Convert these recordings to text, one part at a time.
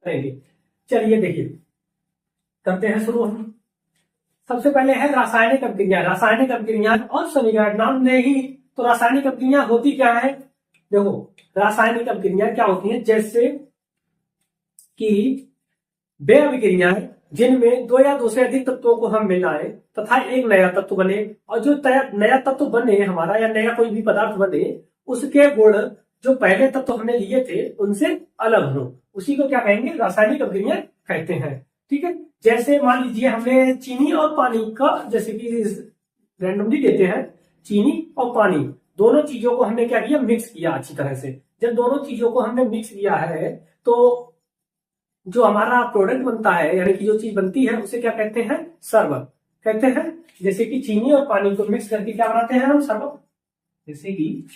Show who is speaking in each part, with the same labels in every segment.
Speaker 1: करेंगे। चलिए देखिए, करते हैं शुरू हम। सबसे पहले है रासायनिक अभिक्रिया। रासायनिक अभिक्रिया और समीकरण, नाम ने ही तो रासायनिक अभिक्रिया होती क्या है। देखो, रासायनिक अभिक्रिया क्या होती है, जैसे कि वे अभिक्रियाएं जिनमें दो या दो से अधिक तत्वों को हम मिलाएं तथा एक नया तत्व बने, और जो नया तत्व बने हमारा या नया कोई भी पदार्थ बने, उसके गुण जो पहले तत्व हमने लिए थे उनसे अलग हो, उसी को क्या कहेंगे, रासायनिक अभिक्रिया कहते हैं। ठीक है, जैसे मान लीजिए हमने चीनी और पानी का, जैसे कि रैंडमली देते हैं, चीनी और पानी दोनों चीजों को हमने क्या किया, मिक्स किया अच्छी तरह से। जब दोनों चीजों को हमने मिक्स किया है तो जो हमारा प्रोडक्ट बनता है, यानी कि जो चीज बनती है, उसे क्या कहते हैं, शरबत कहते हैं। जैसे कि चीनी और पानी को मिक्स करके क्या बनाते हैं हम, शरबत। जैसे कि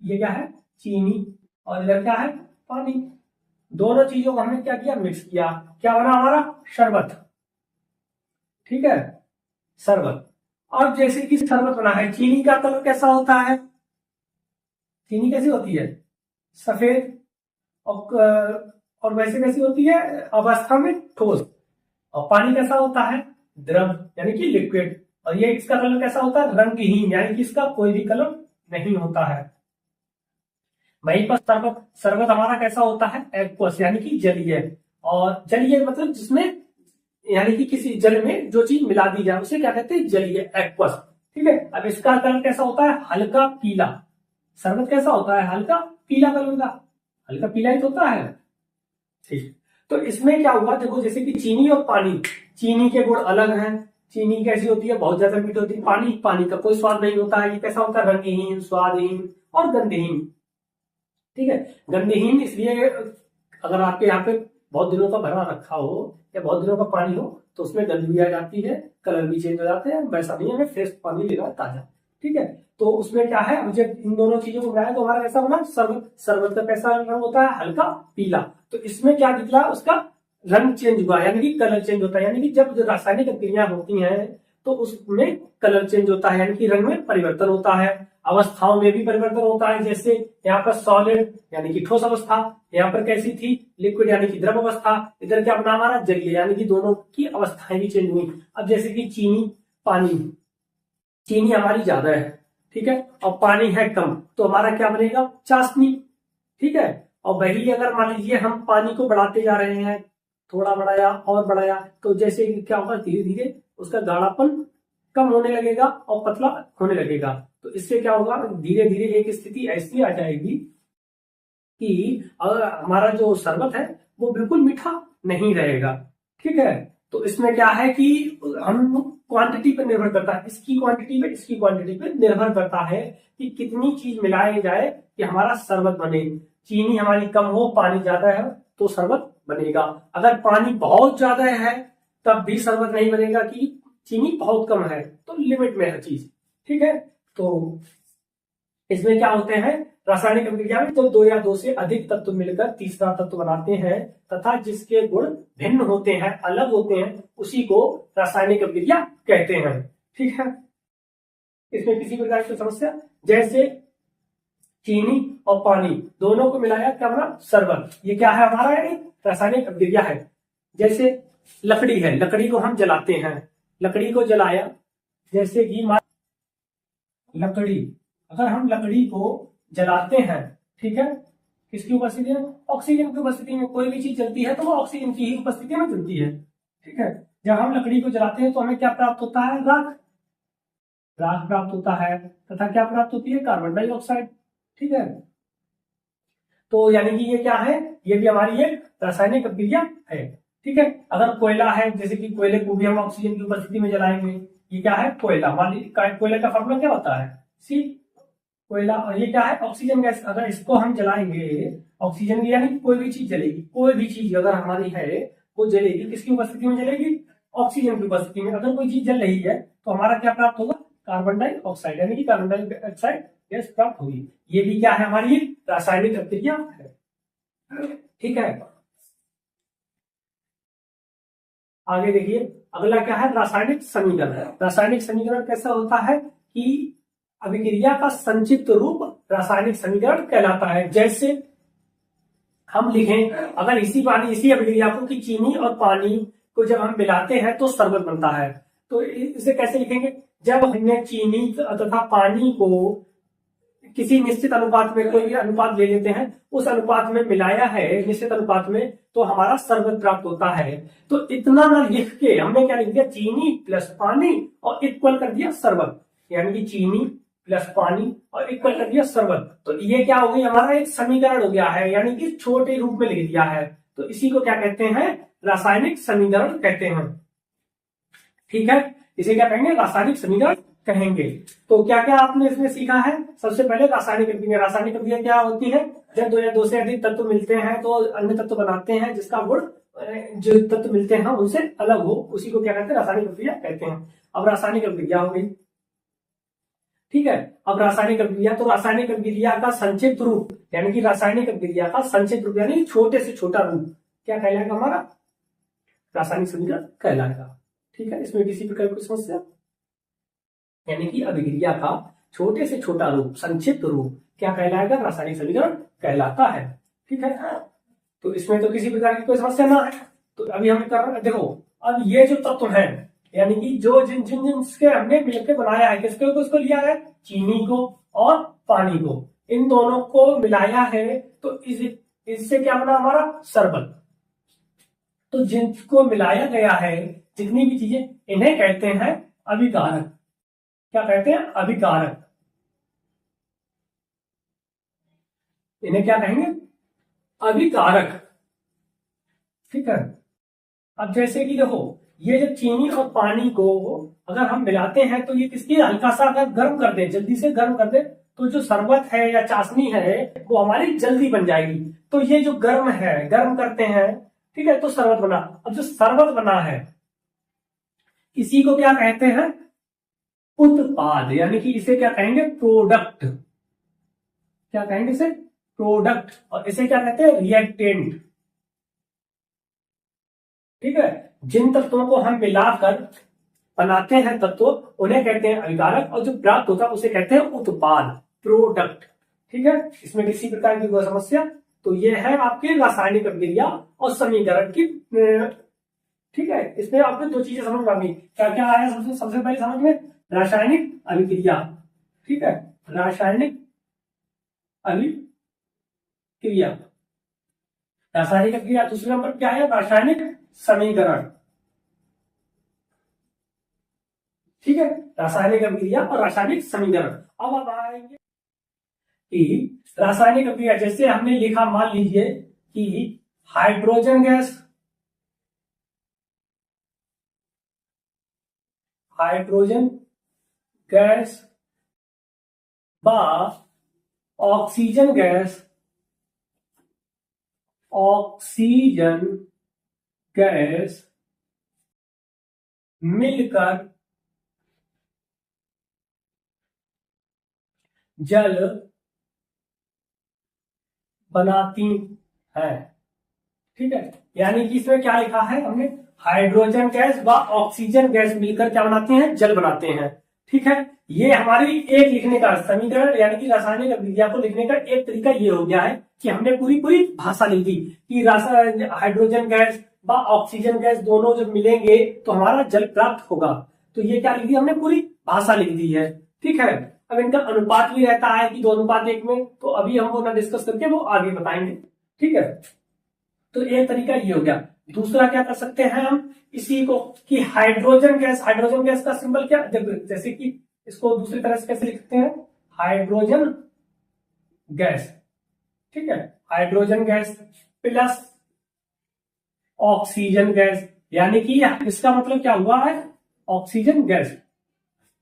Speaker 1: ये क्या है, चीनी, और इधर क्या है, पानी। दोनों चीजों को हमने क्या किया, मिक्स किया, क्या बना हमारा, शरबत। ठीक है, शरबत। और जैसे कि शरबत बना है, चीनी का कलर कैसा होता है, चीनी कैसी होती है, सफेद, और वैसे कैसी होती है, अवस्था में ठोस। और पानी कैसा होता है, द्रव यानी कि लिक्विड। और ये इसका कलर कैसा होता है, रंगहीन, यानी कि इसका कोई भी कलर नहीं होता है। वहीं पर शरबत, शरबत हमारा कैसा होता है, एक्वस यानी कि जलीय। और जलीय मतलब जिसमें, यानी कि किसी जल में जो चीज मिला दी जाए उसे क्या कहते हैं, जलीय, एक्वस। ठीक है, अब इसका कलर कैसा होता है, हल्का पीला। शरबत कैसा होता है, हल्का पीला कलर का, हल्का पीला ही तो होता है। ठीक, तो इसमें क्या हुआ, देखो जैसे कि चीनी और पानी, चीनी के गुण अलग हैं। चीनी कैसी होती है, बहुत ज्यादा मीठी होती है। पानी, पानी का कोई स्वाद नहीं होता है। ये कैसा होता है, रंगहीन, स्वादहीन और गंधहीन। ठीक है, गंधहीन इसलिए, अगर आपके यहाँ पे बहुत दिनों का भरा रखा हो या बहुत दिनों का पानी हो तो उसमें गंध भी आ जाती है, कलर भी चेंज हो जाते हैं। वैसा नहीं, हमें फ्रेश पानी लेना है, ताजा। ठीक है, तो उसमें क्या है, मुझे इन दोनों चीजों को मिलाया तो हमारा कैसा बना, शरबत। शरबत का कैसा रंग होता है, हल्का पीला। तो इसमें क्या दिखला, उसका रंग चेंज हुआ, यानी कि कलर चेंज होता है। यानी कि जब जो रासायनिक क्रिया होती है तो उसमें कलर चेंज होता है, यानी कि रंग में परिवर्तन होता है, अवस्थाओं में भी परिवर्तन होता है। जैसे यहाँ पर सॉलिड यानी कि ठोस अवस्था, यहाँ पर कैसी थी, लिक्विड यानी कि द्रव अवस्था। इधर क्या बना हमारा, जलीय, यानी कि दोनों की अवस्थाएं भी चेंज हुई। अब जैसे कि चीनी, पानी, चीनी हमारी ज्यादा है, ठीक है, और पानी है कम, तो हमारा क्या बनेगा, चाशनी। ठीक है, और वही अगर मान लीजिए हम पानी को बढ़ाते जा रहे हैं, थोड़ा बढ़ाया और बढ़ाया, तो जैसे क्या होगा, धीरे धीरे उसका गाढ़ापन कम होने लगेगा और पतला होने लगेगा। तो इससे क्या होगा, धीरे धीरे एक स्थिति ऐसी आ जाएगी कि अगर हमारा जो शरबत है वो बिल्कुल मीठा नहीं रहेगा। ठीक है, तो इसमें क्या है कि हम क्वांटिटी पर निर्भर करता है, इसकी क्वांटिटी पे, इसकी क्वांटिटी पे निर्भर करता है कि कितनी चीज मिलाई जाए कि हमारा शरबत बने। चीनी हमारी कम हो, पानी ज्यादा है तो शरबत बनेगा। अगर पानी बहुत ज्यादा है तब भी शरबत नहीं बनेगा, कि चीनी बहुत कम है, तो लिमिट में है चीज। ठीक है, तो इसमें क्या होते हैं, रासायनिक अभिक्रिया में तो दो या दो से अधिक तत्व मिलकर तीसरा तत्व बनाते हैं तथा जिसके गुण भिन्न होते हैं, अलग होते हैं, उसी को रासायनिक अभिक्रिया कहते हैं। ठीक है, इसमें किसी प्रकार की समस्या, जैसे चीनी और पानी दोनों को मिलाया क्या बना, शरबत। ये क्या है, हमारा एक रासायनिक अभिक्रिया है। जैसे लकड़ी है, लकड़ी को हम जलाते हैं, लकड़ी को जलाया, जैसे कि लकड़ी, अगर हम लकड़ी को जलाते हैं, ठीक है, किसकी उपस्थिति में, ऑक्सीजन की उपस्थिति में। कोई भी चीज जलती है तो वो ऑक्सीजन की ही उपस्थिति में जलती है। ठीक है, जब हम लकड़ी को जलाते हैं तो हमें क्या प्राप्त होता है, राख, राख प्राप्त होता है, तथा क्या प्राप्त होती है, कार्बन डाइऑक्साइड। ठीक है, तो यानी कि ये क्या है, ये भी हमारी एक रासायनिक अभिक्रिया है। ठीक है, अगर कोयला है, जैसे कि कोयले को भी हम ऑक्सीजन की उपस्थिति में जलाएंगे, ये क्या है, कोयला। मान लीजिए कोयले का फॉर्मूला क्या होता है, सी, कोयला। और ये क्या है, ऑक्सीजन गैस। अगर इसको हम जलाएंगे, ऑक्सीजन की, यानी कोई भी चीज जलेगी, कोई भी चीज अगर हमारी है वो जलेगी, किसकी उपस्थिति में जलेगी, ऑक्सीजन की उपस्थिति में। अगर कोई चीज जल रही है तो हमारा क्या प्राप्त होगा, कार्बन डाइऑक्साइड, यानी कि कार्बन डाइऑक्साइड गैस प्राप्त होगी। ये भी क्या है, हमारी रासायनिक अभिक्रिया है। ठीक है, आगे देखिए, अगला क्या है, रासायनिक समीकरण। रासायनिक समीकरण कैसा होता है कि अभिक्रिया का संक्षिप्त रूप रासायनिक समीकरण कहलाता है। जैसे हम लिखें, अगर इसी अभिक्रिया को कि चीनी और पानी को जब हम मिलाते हैं तो शरबत बनता है, तो इसे कैसे लिखेंगे? जब हमने चीनी तथा पानी को किसी निश्चित अनुपात में, कोई भी अनुपात ले लेते हैं, उस अनुपात में मिलाया है निश्चित अनुपात में, तो हमारा शरबत प्राप्त होता है। तो इतना ना लिख के हमने क्या लिख दिया? चीनी प्लस पानी और इक्वल कर दिया शरबत, यानी कि चीनी प्लस पानी और इक्वल कर दिया शरबत। तो ये क्या हो गई? हमारा एक समीकरण हो गया है, यानी कि छोटे रूप में लिख दिया है। तो इसी को क्या कहते हैं? रासायनिक समीकरण कहते हैं। ठीक है, इसे क्या कहेंगे? रासायनिक समीकरण कहेंगे। तो क्या क्या आपने इसमें सीखा है? सबसे पहले रासायनिक अभिक्रिया। रासायनिक अभिक्रिया क्या होती है? जब दो या दो से अधिक तत्व मिलते हैं तो अन्य तत्व बनाते हैं जिसका गुण जो तत्व मिलते हैं उनसे अलग हो, उसी को क्या कहते हैं? रासायनिक अभिक्रिया कहते हैं। अब रासायनिक अभिक्रिया हो गई, ठीक है। अब रासायनिक अभिक्रिया, तो रासायनिक अभिक्रिया का संक्षिप्त रूप, यानी कि रासायनिक अभिक्रिया का संक्षिप्त रूप यानी छोटे से छोटा रूप क्या कहलाएगा? हमारा रासायनिक समीकरण कहलाएगा। ठीक है, इसमें किसी प्रकार की समस्या, यानी कि अभिक्रिया का छोटे से छोटा रूप, संक्षिप्त रूप क्या कहलाएगा? रासायनिक समीकरण कहलाता है। ठीक है, तो इसमें तो किसी प्रकार की कोई समस्या ना है। तो अभी हम कर रहे हैं, देखो अब ये जो तत्व है, यानी कि जो जिनसे हमने मिलकर बनाया है, किसको लिया है? चीनी को और पानी को, इन दोनों को मिलाया है, तो इससे क्या बना? हमारा शरबत। तो जिनको मिलाया गया है, जितनी भी चीजें, इन्हें कहते हैं अभिकारक। क्या कहते हैं? अभिकारक। इन्हें क्या कहेंगे? अभिकारक। ठीक है, अब जैसे कि देखो, ये जब चीनी और पानी को अगर हम मिलाते हैं तो ये किसकी हल्का सा अगर गर्म कर दे, जल्दी से गर्म कर दे, तो जो शरबत है या चाशनी है वो हमारी जल्दी बन जाएगी। तो ये जो गर्म है, गर्म करते हैं, ठीक है, तो शरबत बना। अब जो शरबत बना है इसी को क्या कहते हैं? उत्पाद, यानी कि इसे क्या कहेंगे? प्रोडक्ट। क्या कहेंगे इसे? प्रोडक्ट। और इसे क्या कहते हैं? रिएक्टेंट। ठीक है, जिन तत्वों को हम मिलाकर बनाते हैं तत्व, उन्हें कहते हैं अभिकारक, और जो प्राप्त होता है उसे कहते हैं उत्पाद, प्रोडक्ट। ठीक है, इसमें किसी प्रकार की कोई समस्या? तो ये है आपके रासायनिक अभिक्रिया और समीकरण की। ठीक है, इसमें आपको दो चीजें समझ में आ गई। क्या क्या आया सबसे पहले समझ में? रासायनिक अभिक्रिया। ठीक है, रासायनिक अभिक्रिया, रासायनिक अभिक्रिया। दूसरे नंबर क्या है? रासायनिक समीकरण। ठीक है, रासायनिक अभिक्रिया और रासायनिक समीकरण। अब आप आएंगे कि रासायनिक अभिक्रिया, जैसे हमने लिखा, मान लीजिए कि हाइड्रोजन गैस, हाइड्रोजन गैस बा ऑक्सीजन गैस, ऑक्सीजन गैस मिलकर जल बनाती है। ठीक है, यानी कि इसमें क्या लिखा है हमने? हाइड्रोजन गैस व ऑक्सीजन गैस मिलकर क्या बनाते हैं? जल बनाते हैं। ठीक है, ये हमारी एक लिखने का समीकरण, यानी कि रासायनिक अभिक्रिया को लिखने का एक तरीका ये हो गया है कि हमने पूरी भाषा लिख दी कि हाइड्रोजन गैस व ऑक्सीजन गैस दोनों जब मिलेंगे तो हमारा जल प्राप्त होगा। तो ये क्या लिख दी हमने? पूरी भाषा लिख दी है। ठीक है, अब इनका अनुपात भी रहता है कि 2:1 में, तो अभी हम वो ना डिस्कस करके वो आगे बताएंगे। ठीक है, तो एक तरीका ये हो गया। दूसरा क्या कर सकते हैं हम इसी को कि हाइड्रोजन गैस का सिंबल क्या, जैसे कि इसको दूसरी तरह से कैसे लिखते हैं? Hydrogen gas. ठीक है, hydrogen gas plus oxygen gas, यानी कि इसका मतलब क्या हुआ है? Oxygen gas.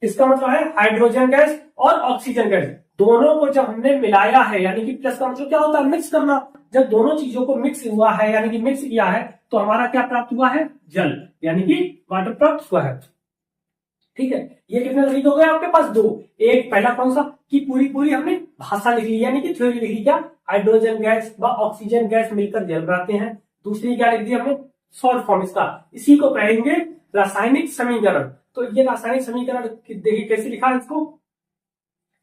Speaker 1: इसका मतलब है हाइड्रोजन गैस और ऑक्सीजन गैस दोनों को जब हमने मिलाया है, यानी कि प्लस का मतलब क्या होता है? मिक्स करना। जब दोनों चीजों को मिक्स हुआ है, यानी कि मिक्स किया है, तो हमारा क्या प्राप्त हुआ है? जल, यानी कि वाटर प्राप्त हुआ है। ठीक है, ये कितने तरीके हो गए आपके पास? दो। एक पहला कौन सा कि पूरी हमने भाषा लिख ली, यानी कि थ्योरी लिख ली, क्या? हाइड्रोजन गैस व ऑक्सीजन गैस मिलकर जल बनाते हैं। दूसरी क्या लिख दी हमने? शॉर्ट फॉर्म इसका, इसी को कहेंगे रासायनिक समीकरण। तो ये रासायनिक समीकरण देखिए कैसे लिखा है इसको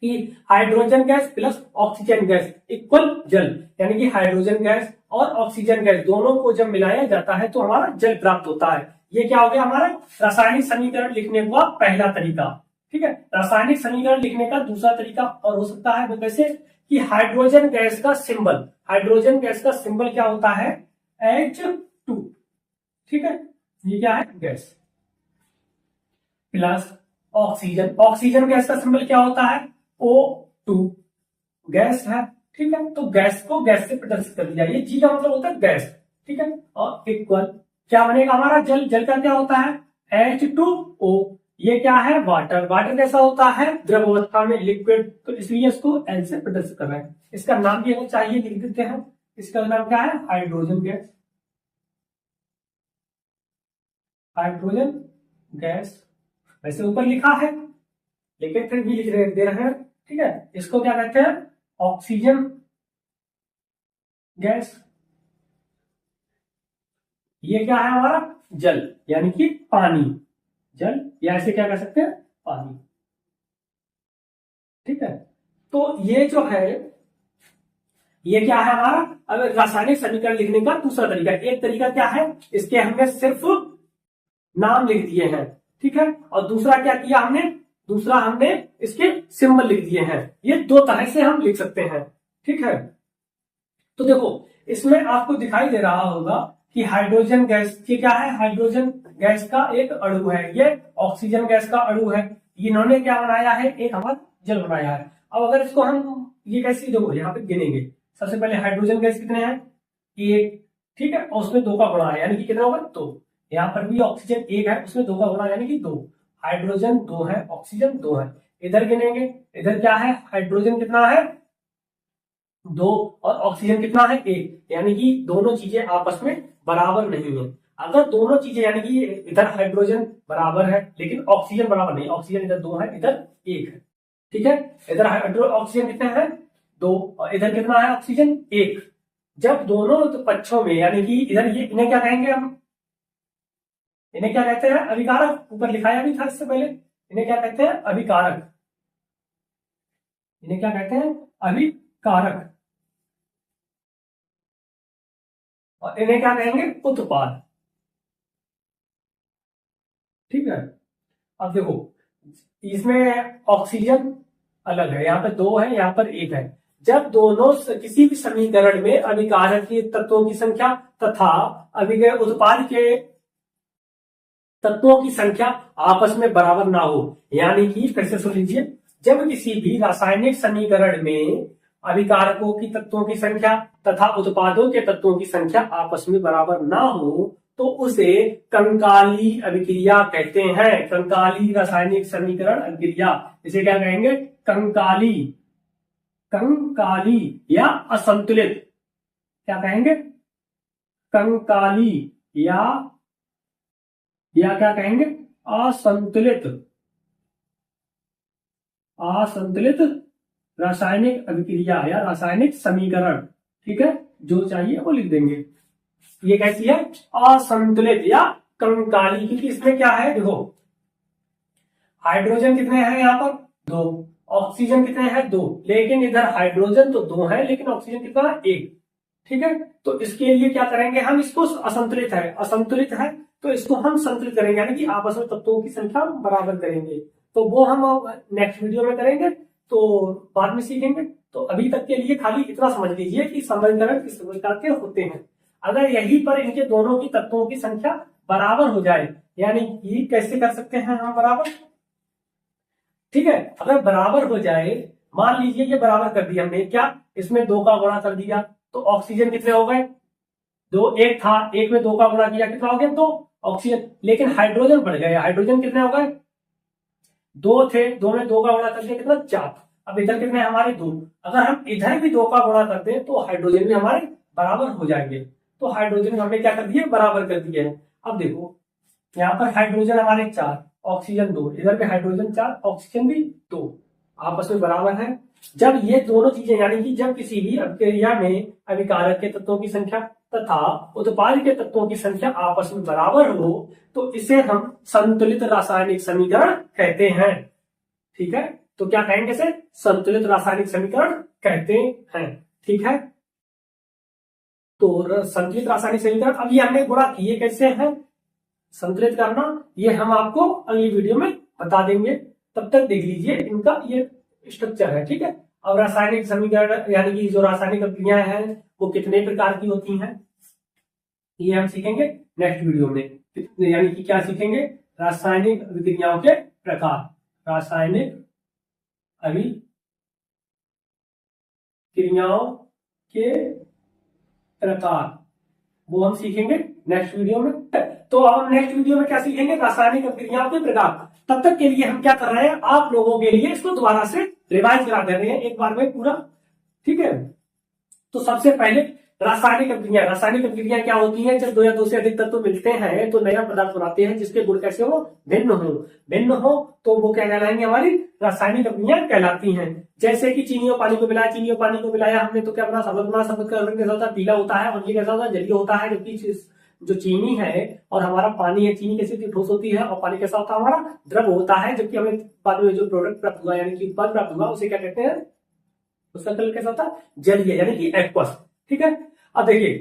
Speaker 1: कि hydrogen gas plus oxygen gas equal जल, यानी कि हाइड्रोजन गैस और ऑक्सीजन गैस दोनों को जब मिलाया जाता है तो हमारा जल प्राप्त होता है। ये क्या हो गया हमारा रासायनिक समीकरण लिखने का पहला तरीका। ठीक है, रासायनिक समीकरण लिखने का दूसरा तरीका और हो सकता है वो कैसे कि हाइड्रोजन गैस का सिंबल, हाइड्रोजन गैस का सिंबल क्या होता है H2। ठीक है, ये क्या है gas plus oxygen, oxygen gas का सिंबल क्या होता है O2, गैस है। ठीक है, तो गैस को गैस से प्रदर्शित कर दिया, ये जी का मतलब होता है गैस। ठीक है, और इक्वल क्या बनेगा हमारा जल, जल का क्या होता है H2O, ये क्या है वाटर, वाटर कैसा होता है द्रव अवस्था में लिक्विड, तो इसलिए इसको L से प्रदर्शित कर रहे हैं। इसका नाम भी हमें चाहिए लिख देते हैं, इसका नाम क्या है हाइड्रोजन गैस, हाइड्रोजन गैस वैसे ऊपर लिखा है लेकिन फिर भी लिख दे रहे हैं। ठीक है, इसको क्या कहते हैं ऑक्सीजन गैस, ये क्या है हमारा जल यानी कि पानी, जल या ऐसे क्या कह सकते हैं पानी। ठीक है, तो ये जो है ये क्या है हमारा अब रासायनिक समीकरण लिखने का दूसरा तरीका। एक तरीका क्या है, इसके हमने सिर्फ नाम लिख दिए हैं। ठीक है, और दूसरा क्या किया हमने, दूसरा हमने इसके सिंबल लिख दिए हैं। ये दो तरह से हम लिख सकते हैं। ठीक है, तो देखो इसमें आपको दिखाई दे रहा होगा कि हाइड्रोजन गैस ये क्या है, हाइड्रोजन गैस का एक अणु है, ये ऑक्सीजन गैस का अणु है, इन्होंने क्या बनाया है एक हमारा जल बनाया है। अब अगर इसको हम ये कैसे देखो यहाँ पे गिनेंगे, सबसे पहले हाइड्रोजन गैस कितने हैं एक, ठीक है, और उसमें दो का गुणा है यानी कि कितना होगा दो। यहाँ पर भी ऑक्सीजन एक है उसमें दो का गुणा यानी कि दो, हाइड्रोजन दो है ऑक्सीजन दो है। इधर गिनेंगे, इधर क्या है हाइड्रोजन कितना है दो और ऑक्सीजन कितना है एक, यानी कि दोनों चीजें आपस में बराबर नहीं है। अगर दोनों चीजें यानी कि इधर हाइड्रोजन बराबर है लेकिन ऑक्सीजन बराबर नहीं, ऑक्सीजन इधर दो है इधर एक है। ठीक है, इधर ऑक्सीजन कितने हैं दो और इधर कितना है ऑक्सीजन एक। जब दोनों तो पक्षों में यानी कि इधर ये इन्हें क्या कहेंगे हम, इन्हें क्या कहते हैं अभिकारक, ऊपर लिखाया भी था इससे पहले, इन्हें क्या कहते हैं अभिकारक, इन्हें क्या कहते हैं अभिकारक, और इन्हें क्या कहेंगे उत्पाद। ठीक है, अब देखो इसमें ऑक्सीजन अलग है, यहाँ पे दो है यहाँ पर एक है। जब दोनों किसी भी समीकरण में अभिकारक के तत्वों की संख्या तथा अभिक्रिया उत्पाद के तत्वों की संख्या आपस में बराबर ना हो, यानी कि फिर से सुन लीजिए, जब किसी भी रासायनिक समीकरण में अभिकारकों की तत्वों की संख्या तथा उत्पादों के तत्वों की संख्या आपस में बराबर ना हो तो उसे कंकाली अभिक्रिया कहते हैं। कंकाली रासायनिक समीकरण अभिक्रिया, इसे क्या कहेंगे कंकाली, कंकाली या असंतुलित, क्या कहेंगे कंकाली या क्या कहेंगे असंतुलित, असंतुलित रासायनिक अभिक्रिया या रासायनिक समीकरण। ठीक है, जो चाहिए वो लिख देंगे। ये कैसी है असंतुलित या कंकाली, क्योंकि इसमें क्या है देखो हाइड्रोजन कितने हैं यहाँ पर दो, ऑक्सीजन कितने हैं दो, लेकिन इधर हाइड्रोजन तो दो है लेकिन ऑक्सीजन कितना है एक। ठीक है, तो इसके लिए क्या करेंगे हम, इसको असंतुलित है, असंतुलित है तो इसको हम संतुलित करेंगे यानी कि आपस में तत्वों की संख्या बराबर करेंगे। तो वो हम नेक्स्ट वीडियो में करेंगे, तो बाद में सीखेंगे। तो अभी तक के लिए खाली इतना समझ लीजिए कि समीकरण किस प्रकार के होते हैं। अगर यहीं पर इनके दोनों की तत्वों की संख्या बराबर हो जाए, यानी कि कैसे कर सकते हैं हम बराबर, ठीक है, अगर बराबर हो जाए, मान लीजिए ये बराबर कर दिया हमने, क्या इसमें दो का गुणा कर दिया तो ऑक्सीजन कितने हो गए दो, एक था एक में दो का गुणा किया कितना हो गया दो ऑक्सीजन, लेकिन हाइड्रोजन बढ़ गए, हाइड्रोजन कितने हो गए दो थे, दो में दो का गुणा कर दिया कितना चार, अब इधर कितने हमारे दो, अगर हम इधर भी दो का गुणा करते हैं तो हाइड्रोजन भी हमारे बराबर हो जाएंगे। तो हाइड्रोजन हमने क्या कर दिए बराबर कर दिए हैं। अब देखो यहाँ पर हाइड्रोजन हमारे चार ऑक्सीजन दो, इधर पे हाइड्रोजन चार ऑक्सीजन भी दो, आपस में बराबर है। जब ये दोनों चीजें यानी कि जब किसी भी अभिक्रिया में अभिकारक के तत्वों की संख्या तथा उत्पाद के तत्वों की संख्या आपस में बराबर हो तो इसे हम संतुलित रासायनिक समीकरण कहते हैं। ठीक है, तो क्या कहेंगे इसे? संतुलित रासायनिक समीकरण कहते हैं। ठीक है, तो संतुलित रासायनिक समीकरण अब ये हमने गुणा किए कैसे हैं संतुलित करना, ये हम आपको अगली वीडियो में बता देंगे। तब तक देख लीजिए इनका ये स्ट्रक्चर है। ठीक है, अब रासायनिक समीकरण यानी कि जो रासायनिक अभिक्रियाएं हैं वो कितने प्रकार की होती हैं ये हम सीखेंगे नेक्स्ट वीडियो में। यानी कि क्या सीखेंगे? रासायनिक अभिक्रियाओं के प्रकार, रासायनिक अभिक्रियाओं के प्रकार, वो हम सीखेंगे नेक्स्ट वीडियो में। तो अब हम नेक्स्ट वीडियो में क्या सीखेंगे? रासायनिक अभिक्रियाओं के प्रकार। तब तक के लिए हम क्या कर रहे हैं, आप लोगों के लिए इसको दोबारा से रिवाइज करा दे रहे हैं एक बार में पूरा। ठीक है, तो सबसे पहले रासायनिक अभिक्रिया क्या होती है? जब दो या दो से अधिक तत्व मिलते हैं तो नया पदार्थ बनाते हैं जिसके गुण कैसे हो? भिन्न हो तो वो क्या कहलाएंगे? हमारी रासायनिक अभिक्रिया कहलाती हैं। जैसे कि चीनी और पानी को मिलाया, चीनी और पानी को मिलाया हमने तो क्या बना? शरबत बना। शरबत का रंग कैसा होता है? पीला होता है। और ये कैसा होता है? जलीय होता है। जबकि जो चीनी है और हमारा पानी है, चीनी कैसी होती है? ठोस होती है और पानी कैसा होता है? हमारा द्रव होता है। जबकि हमें बाद में जो प्रोडक्ट प्राप्त हुआ यानी कि उत्पाद प्राप्त हुआ उसे क्या कहते हैं? उसका कलर कैसा होता है? जलीय यानी कि एक्वस। ठीक है, अब देखिए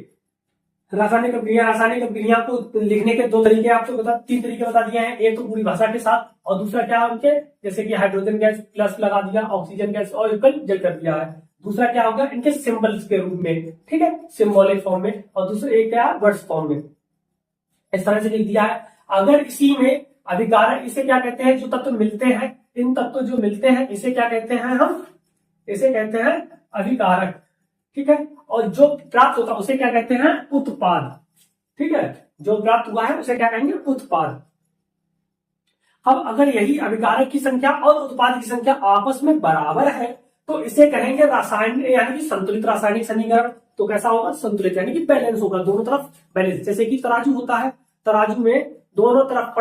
Speaker 1: रासायनिक अभिक्रिया को लिखने के दो तरीके आपको तीन तरीके बता दिए हैं। एक तो पूरी भाषा के साथ और दूसरा क्या उनके, जैसे कि हाइड्रोजन गैस प्लस लगा दिया, ऑक्सीजन गैस और इक्वल जल कर दिया है। दूसरा क्या होगा? इनके सिंबल्स के रूप में। ठीक है, सिंबॉलिक फॉर्म में। और दूसरे एक क्या? वर्ड्स फॉर्म में। इस तरह से लिख दिया है। अगर इसी में अभिकारक, इसे क्या कहते हैं? जो तत्व मिलते हैं, इन तत्व जो मिलते हैं इसे क्या कहते हैं? हम इसे कहते हैं अभिकारक। ठीक है, और जो प्राप्त होता है उसे क्या कहते हैं? उत्पाद। ठीक है, जो प्राप्त हुआ है उसे क्या कहेंगे? उत्पाद। अब अगर यही अभिकारक की संख्या और उत्पाद की संख्या आपस में बराबर है तो इसे कहेंगे रासायनिक यानी कि संतुलित रासायनिक समीकरण। तो कैसा होगा? संतुलित यानी कि बैलेंस होगा, दोनों तरफ बैलेंस। जैसे कि तराजू होता है, तराजू में दोनों तरफ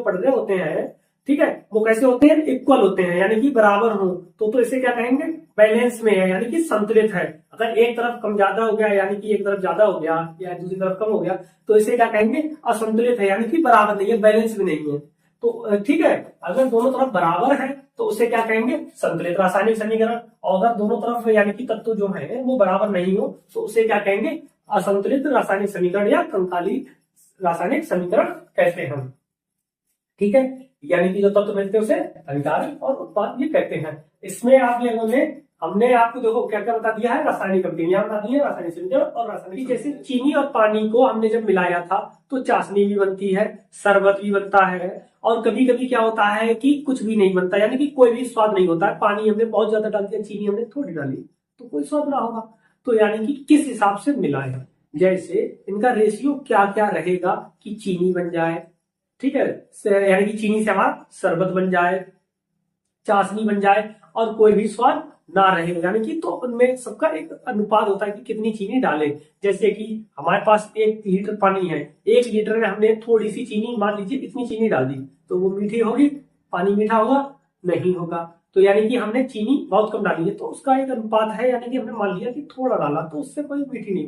Speaker 1: पड़ने होते हैं, ठीक है, वो कैसे होते हैं? इक्वल होते हैं यानी कि बराबर हो। तो इसे क्या कहेंगे? बैलेंस में है यानी कि संतुलित है। अगर एक तरफ कम ज्यादा हो गया यानी कि एक तरफ ज्यादा हो गया या दूसरी तरफ कम हो गया तो इसे क्या कहेंगे? असंतुलित है यानी कि बराबर नहीं है, बैलेंस भी नहीं है। तो ठीक है, अगर दोनों तरफ बराबर है तो उसे क्या कहेंगे? संतुलित रासायनिक समीकरण। और अगर दोनों तरफ यानी कि तत्व जो है वो बराबर नहीं हो तो उसे क्या कहेंगे? असंतुलित रासायनिक समीकरण या कंकाली रासायनिक समीकरण कहते हैं। ठीक है, यानी कि जो तत्व मिलते हैं उसे अभिकारक और उत्पाद ये कहते हैं। इसमें आप लोगों ने हमने आपको देखो क्या क्या बता दिया है? रासायनिक अभिक्रिया बता दी है, रासायनिक समीकरण और रासायनिक। जैसे चीनी और पानी को हमने जब मिलाया था तो चाशनी भी बनती है, शरबत भी बनता है, और कभी कभी क्या होता है कि कुछ भी नहीं बनता यानी कि कोई भी स्वाद नहीं होता है। पानी हमने बहुत ज्यादा डाल दिया, चीनी हमने थोड़ी डाली तो कोई स्वाद ना होगा। तो यानी कि किस हिसाब से मिलाए, जैसे इनका रेशियो क्या क्या रहेगा कि चीनी बन जाए, ठीक है, यानी कि चीनी से हमारा शरबत बन जाए, चाशनी बन जाए और कोई भी स्वाद ना रहे, यानी कि तो उनमें सबका एक अनुपात होता है कि कितनी चीनी डालें। जैसे कि हमारे पास 1 लीटर पानी है, 1 लीटर में हमने थोड़ी सी चीनी, मान लीजिए इतनी चीनी डाल दी तो वो मीठी होगी? पानी मीठा होगा? नहीं होगा। तो यानी कि हमने चीनी बहुत कम डाली है तो उसका एक अनुपात है, यानी कि हमने मान लिया कि थोड़ा डाला तो उससे कोई मीठी नहीं।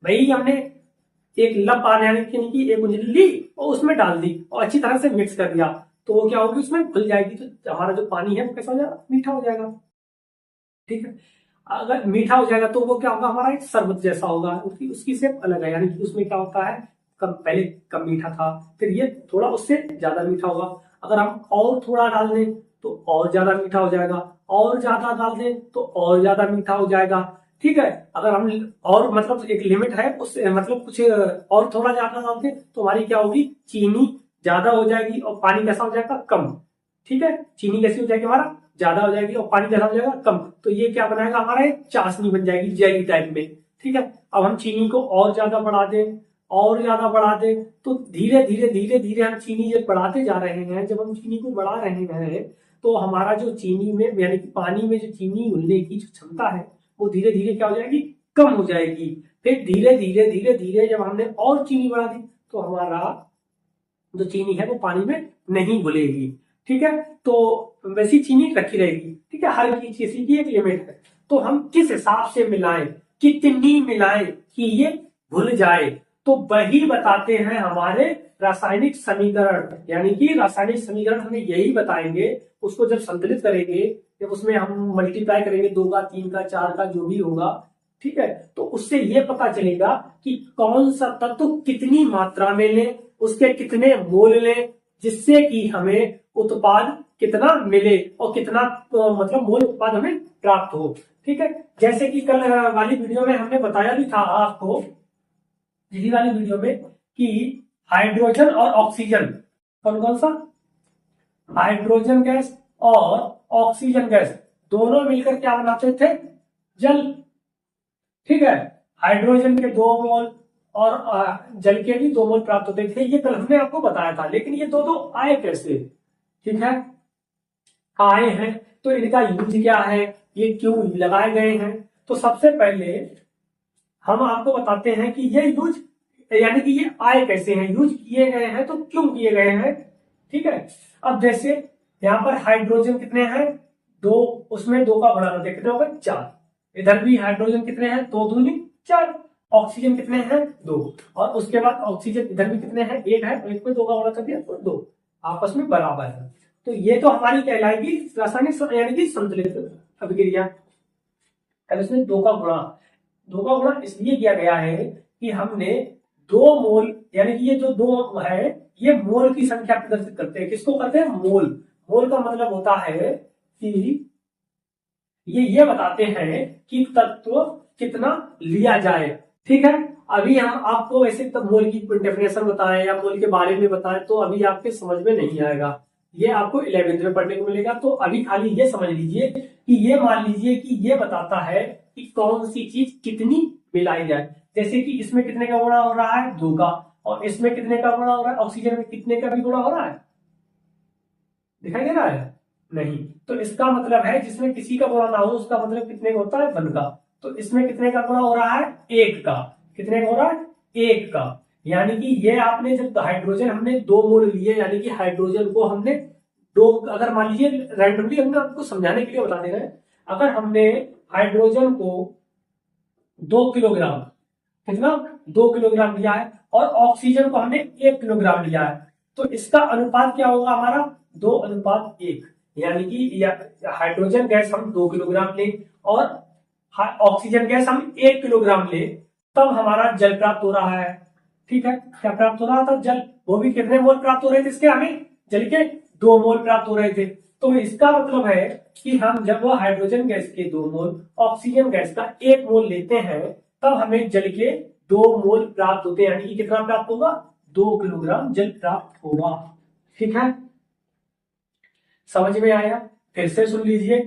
Speaker 1: भाई हमने एक लप यानी कि एक उंगली ली और उसमें डाल दी और अच्छी तरह से मिक्स कर दिया तो वो क्या होगी? उसमें घुल जाएगी तो हमारा जो पानी है वो कैसा हो जाएगा? मीठा हो जाएगा। ठीक है, अगर मीठा हो जाएगा तो वो क्या होगा? हमारा एक शरबत जैसा होगा, उसकी शेप अलग है, यानी कि उसमें क्या होता है? पहले कम मीठा था, फिर ये थोड़ा उससे ज्यादा मीठा होगा। अगर हम और थोड़ा डाल दें तो और ज्यादा मीठा हो जाएगा, और ज्यादा डाल दें तो और ज्यादा मीठा हो जाएगा। ठीक है, अगर हम और मतलब एक लिमिट है उससे मतलब कुछ और थोड़ा ज्यादा डाल दें तो हमारी क्या होगी? चीनी ज्यादा हो जाएगी और पानी कैसा हो जाएगा? कम। ठीक है, चीनी कैसी हो जाएगी? हमारा ज्यादा हो जाएगी और पानी कैसा हो जाएगा? कम। तो ये क्या बनाएगा? हमारा एक चाशनी बन जाएगी जेली टाइप में। ठीक है, अब हम चीनी को और ज्यादा बढ़ा दें तो धीरे धीरे हम चीनी जब बढ़ाते जा रहे हैं, जब हम चीनी को बढ़ा रहे हैं तो हमारा जो चीनी में यानी कि पानी में जो चीनी घुलने की जो क्षमता है वो धीरे धीरे क्या हो जाएगी? कम हो जाएगी। फिर धीरे धीरे जब हमने और चीनी बढ़ा दी तो हमारा जो चीनी है वो पानी में नहीं घुलेगी। ठीक है, तो वैसी चीनी रखी रहेगी। ठीक है, हर चीज की एक लिमिट है। तो हम किस हिसाब से मिलाएं, कितनी मिलाएं कि ये घुल जाए, तो वही बताते हैं हमारे रासायनिक समीकरण। यानी कि रासायनिक समीकरण हमें यही बताएंगे, उसको जब संतुलित करेंगे, जब उसमें हम मल्टीप्लाई करेंगे 2 का, 3 का, 4 का, जो भी होगा, ठीक है, तो उससे ये पता चलेगा कि कौन सा तत्व कितनी मात्रा में ले, उसके कितने मोल ले, जिससे कि हमें उत्पाद कितना मिले और कितना मतलब मोल उत्पाद हमें प्राप्त हो। ठीक है, जैसे कि कल वाली वीडियो में हमने बताया भी था आपको, पिछली वाली वीडियो में, कि हाइड्रोजन और ऑक्सीजन, कौन कौन सा, हाइड्रोजन गैस और ऑक्सीजन गैस दोनों मिलकर क्या बनाते थे, जल। ठीक है, हाइड्रोजन के 2 मोल और जल के भी 2 मोल प्राप्त होते थे, ये कल हमने आपको बताया था। लेकिन ये दो आए कैसे, ठीक है, आए हैं तो इनका यूज क्या है, ये क्यों लगाए गए हैं। तो सबसे पहले हम आपको बताते हैं कि ये यूज, यानी कि ये आए कैसे हैं, यूज किए गए हैं तो क्यों किए गए हैं। ठीक है, अब जैसे यहाँ पर हाइड्रोजन कितने हैं, 2, उसमें 2 का गुणा करते कितने हो गए, 4। इधर भी हाइड्रोजन कितने हैं, 2 दूनी 4। ऑक्सीजन कितने हैं, 2, और उसके बाद ऑक्सीजन इधर भी कितने हैं, 1 है, 1 में 2 का गुणा कर दिया तो 2, आपस में बराबर है। तो ये तो हमारी कहलाएगी रासायनिक यानी कि संतुलित अभिक्रिया। इसमें 2 का गुणा इसलिए किया गया है कि हमने 2 मोल, यानी कि ये जो 2 है ये मोल की संख्या प्रदर्शित करते हैं। किसको करते हैं, मोल। मोल का मतलब होता है कि ये बताते हैं कि तत्व कितना लिया जाए। ठीक है, अभी हम आपको वैसे तो मोल की डेफिनेशन बताएं या मोल के बारे में बताएं तो अभी आपके समझ में नहीं आएगा, ये आपको 11th में पढ़ने को मिलेगा। तो अभी खाली ये समझ लीजिए कि ये मान लीजिए कि ये बताता है कि कौन सी चीज कितनी मिलाई जाए। जैसे कि इसमें कितने का गुणा हो रहा है, 2 का, और इसमें कितने का गुणा हो रहा है, ऑक्सीजन में कितने का भी गुणा हो रहा है, दिखाई दे रहा है, नहीं। तो इसका मतलब है जिसमें किसी का गुणा ना हो उसका मतलब कितने का होता है, 1 का। तो इसमें कितने का गुणा हो रहा है, 1 का। कितने का हो रहा है, 1 का। यानी कि ये आपने जब हाइड्रोजन हमने 2 मोल लिए, यानी कि हाइड्रोजन को हमने 2, अगर मान लीजिए रैंडमली हमने आपको समझाने के लिए बता दे रहे हैं, अगर हमने हाइड्रोजन को 2 किलोग्राम, कितना, 2 किलोग्राम लिया है, और ऑक्सीजन को हमने 1 किलोग्राम लिया है, तो इसका अनुपात क्या होगा हमारा, 2:1। यानी कि हाइड्रोजन गैस हम 2 किलोग्राम ले और ऑक्सीजन गैस हम 1 किलोग्राम ले, तब हमारा जल प्राप्त हो रहा है। ठीक है, क्या प्राप्त हो रहा था, जल। वो भी कितने मोल प्राप्त हो रहे थे इसके, हमें जल के 2 मोल प्राप्त हो रहे थे। तो इसका मतलब है कि हम जब वो हाइड्रोजन गैस के 2 मोल, ऑक्सीजन गैस का 1 मोल लेते हैं, तब हमें जल के 2 मोल प्राप्त होते हैं। यानी कि कितना प्राप्त होगा, 2 किलोग्राम जल प्राप्त होगा। ठीक है, समझ में आया, फिर से सुन लीजिए।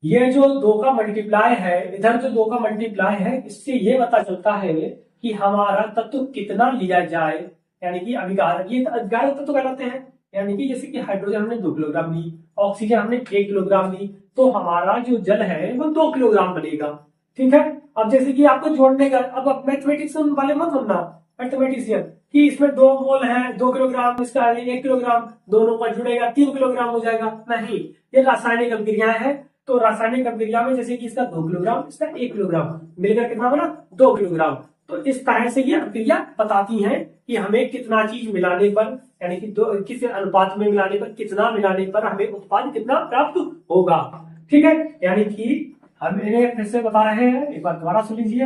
Speaker 1: ये जो 2 का मल्टीप्लाई है, इधर जो 2 का मल्टीप्लाई है, इससे ये पता चलता है कि हमारा तत्व कितना लिया जाए। यानी कि अभिकारक, ये अभिकारक तत्व कहलाते हैं। यानी कि जैसे कि हाइड्रोजन हमने 2 किलोग्राम ली, ऑक्सीजन हमने 1 किलोग्राम ली, तो हमारा जो जल है वो 2 किलोग्राम बनेगा। ठीक है, अब जैसे कि आपको जोड़ने का, अब मैथमेटिशियन वाले मत बनना, मैथमेटिशियन, कि इसमें 2 मोल है, 2 किलोग्राम, इसका 1 किलोग्राम, दोनों का जुड़ेगा 3 किलोग्राम हो जाएगा। नहीं, ये रासायनिक अभिक्रिया है। तो रासायनिक अभिक्रिया में जैसे कि इसका 2 किलोग्राम, इसका 1 किलोग्राम, मिलकर कितना बना, 2 किलोग्राम। तो इस तरह से ये अभिक्रिया बताती है कि हमें कितना चीज मिलाने पर, यानी कि किस अनुपात में मिलाने पर, कितना मिलाने पर हमें उत्पाद कितना प्राप्त होगा। ठीक है, यानी कि हम इन्हें फिर से बता रहे हैं, एक बार दोबारा सुन लीजिए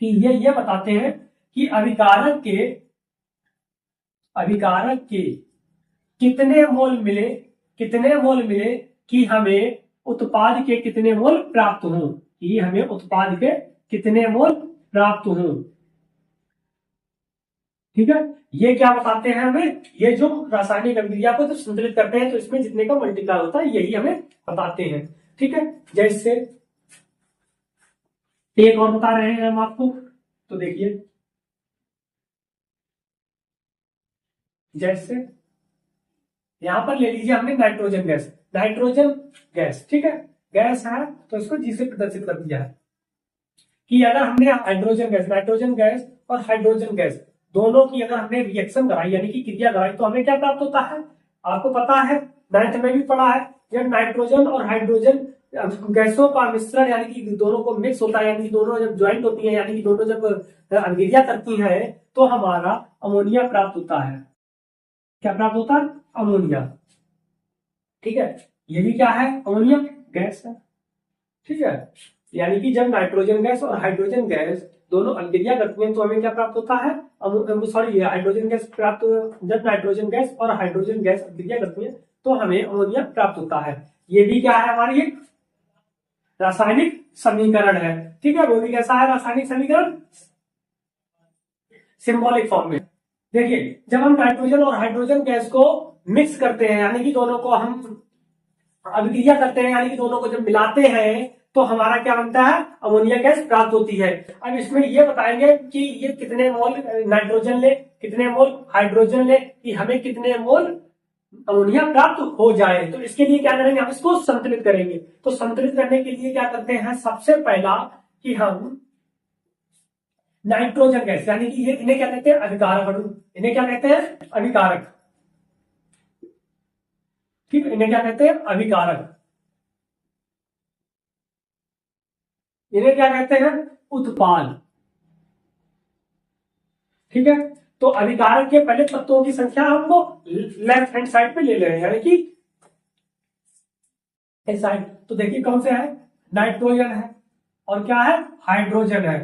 Speaker 1: कि ये बताते हैं कि अभिकारक के कितने मोल मिले कि हमें उत्पाद के कितने मोल प्राप्त हों, कि हमें उत्पाद के कितने मोल प्राप्त हों। ठीक है, ये क्या बताते हैं हमें, ये जो रासायनिक अभिक्रिया को जब संतुलित करते हैं तो इसमें जितने का मल्टीप्लाई होता है यही हमें बताते हैं। ठीक है, जैसे एक और बता रहे हैं हम आपको, तो देखिए, जैसे यहां पर ले लीजिए हमने नाइट्रोजन गैस, ठीक है, गैस है तो इसको जी से प्रदर्शित कर दिया है कि अगर हमने नाइट्रोजन गैस और हाइड्रोजन गैस दोनों की अगर हमने रिएक्शन कराई, यानी कि क्रिया कराई, तो हमें क्या प्राप्त होता है, आपको पता है, 9th में भी पढ़ा है, जब नाइट्रोजन और हाइड्रोजन गैसों का मिश्रण यानी कि दोनों को मिक्स होता है, यानी कि दोनों जब ज्वाइंट होती है, यानी कि दोनों जब अभिक्रिया करती है तो हमारा अमोनिया प्राप्त होता है। क्या प्राप्त होता है? अमोनिया। ठीक है, ये भी क्या है? अमोनिया गैस है। ठीक है, यानी कि जब नाइट्रोजन गैस और हाइड्रोजन गैस दोनों अभिक्रिया करती हैं तो हमें क्या प्राप्त होता है? सॉरी, हाइड्रोजन गैस प्राप्त, जब नाइट्रोजन गैस और हाइड्रोजन गैस अभिक्रिया करती है तो हमें अमोनिया प्राप्त होता है। ये भी क्या है? हमारी एक रासायनिक समीकरण है। ठीक है, वो भी कैसा है? रासायनिक समीकरण सिंबॉलिक फॉर्म में। देखिए, जब हम नाइट्रोजन और हाइड्रोजन गैस को मिक्स करते हैं, यानी कि दोनों को हम अभिक्रिया करते हैं, यानी कि दोनों को जब मिलाते हैं तो हमारा क्या बनता है? अमोनिया गैस प्राप्त होती है। अब इसमें ये बताएंगे कि ये कितने मोल नाइट्रोजन ले, कितने मोल हाइड्रोजन ले, कि हमें कितने मोल अमोनिया प्राप्त हो जाए। तो इसके लिए क्या करेंगे? हम इसको संतुलित करेंगे। तो संतुलित करने के लिए क्या करते हैं? सबसे पहला कि हम नाइट्रोजन गैस, यानी कि ये इन्हें क्या कहते हैं? अभिकारक अणु। इन्हें क्या कहते हैं? अभिकारक। ठीक है, इन्हें क्या कहते हैं? अभिकारक। इन्हें क्या कहते हैं? उत्पाद। ठीक है, तो अभिकारक के पहले तत्वों की संख्या हमको लेफ्ट हैंड साइड पे ले लें, यानी कि इस साइड। तो देखिए कौन से है? नाइट्रोजन है और क्या है? हाइड्रोजन है।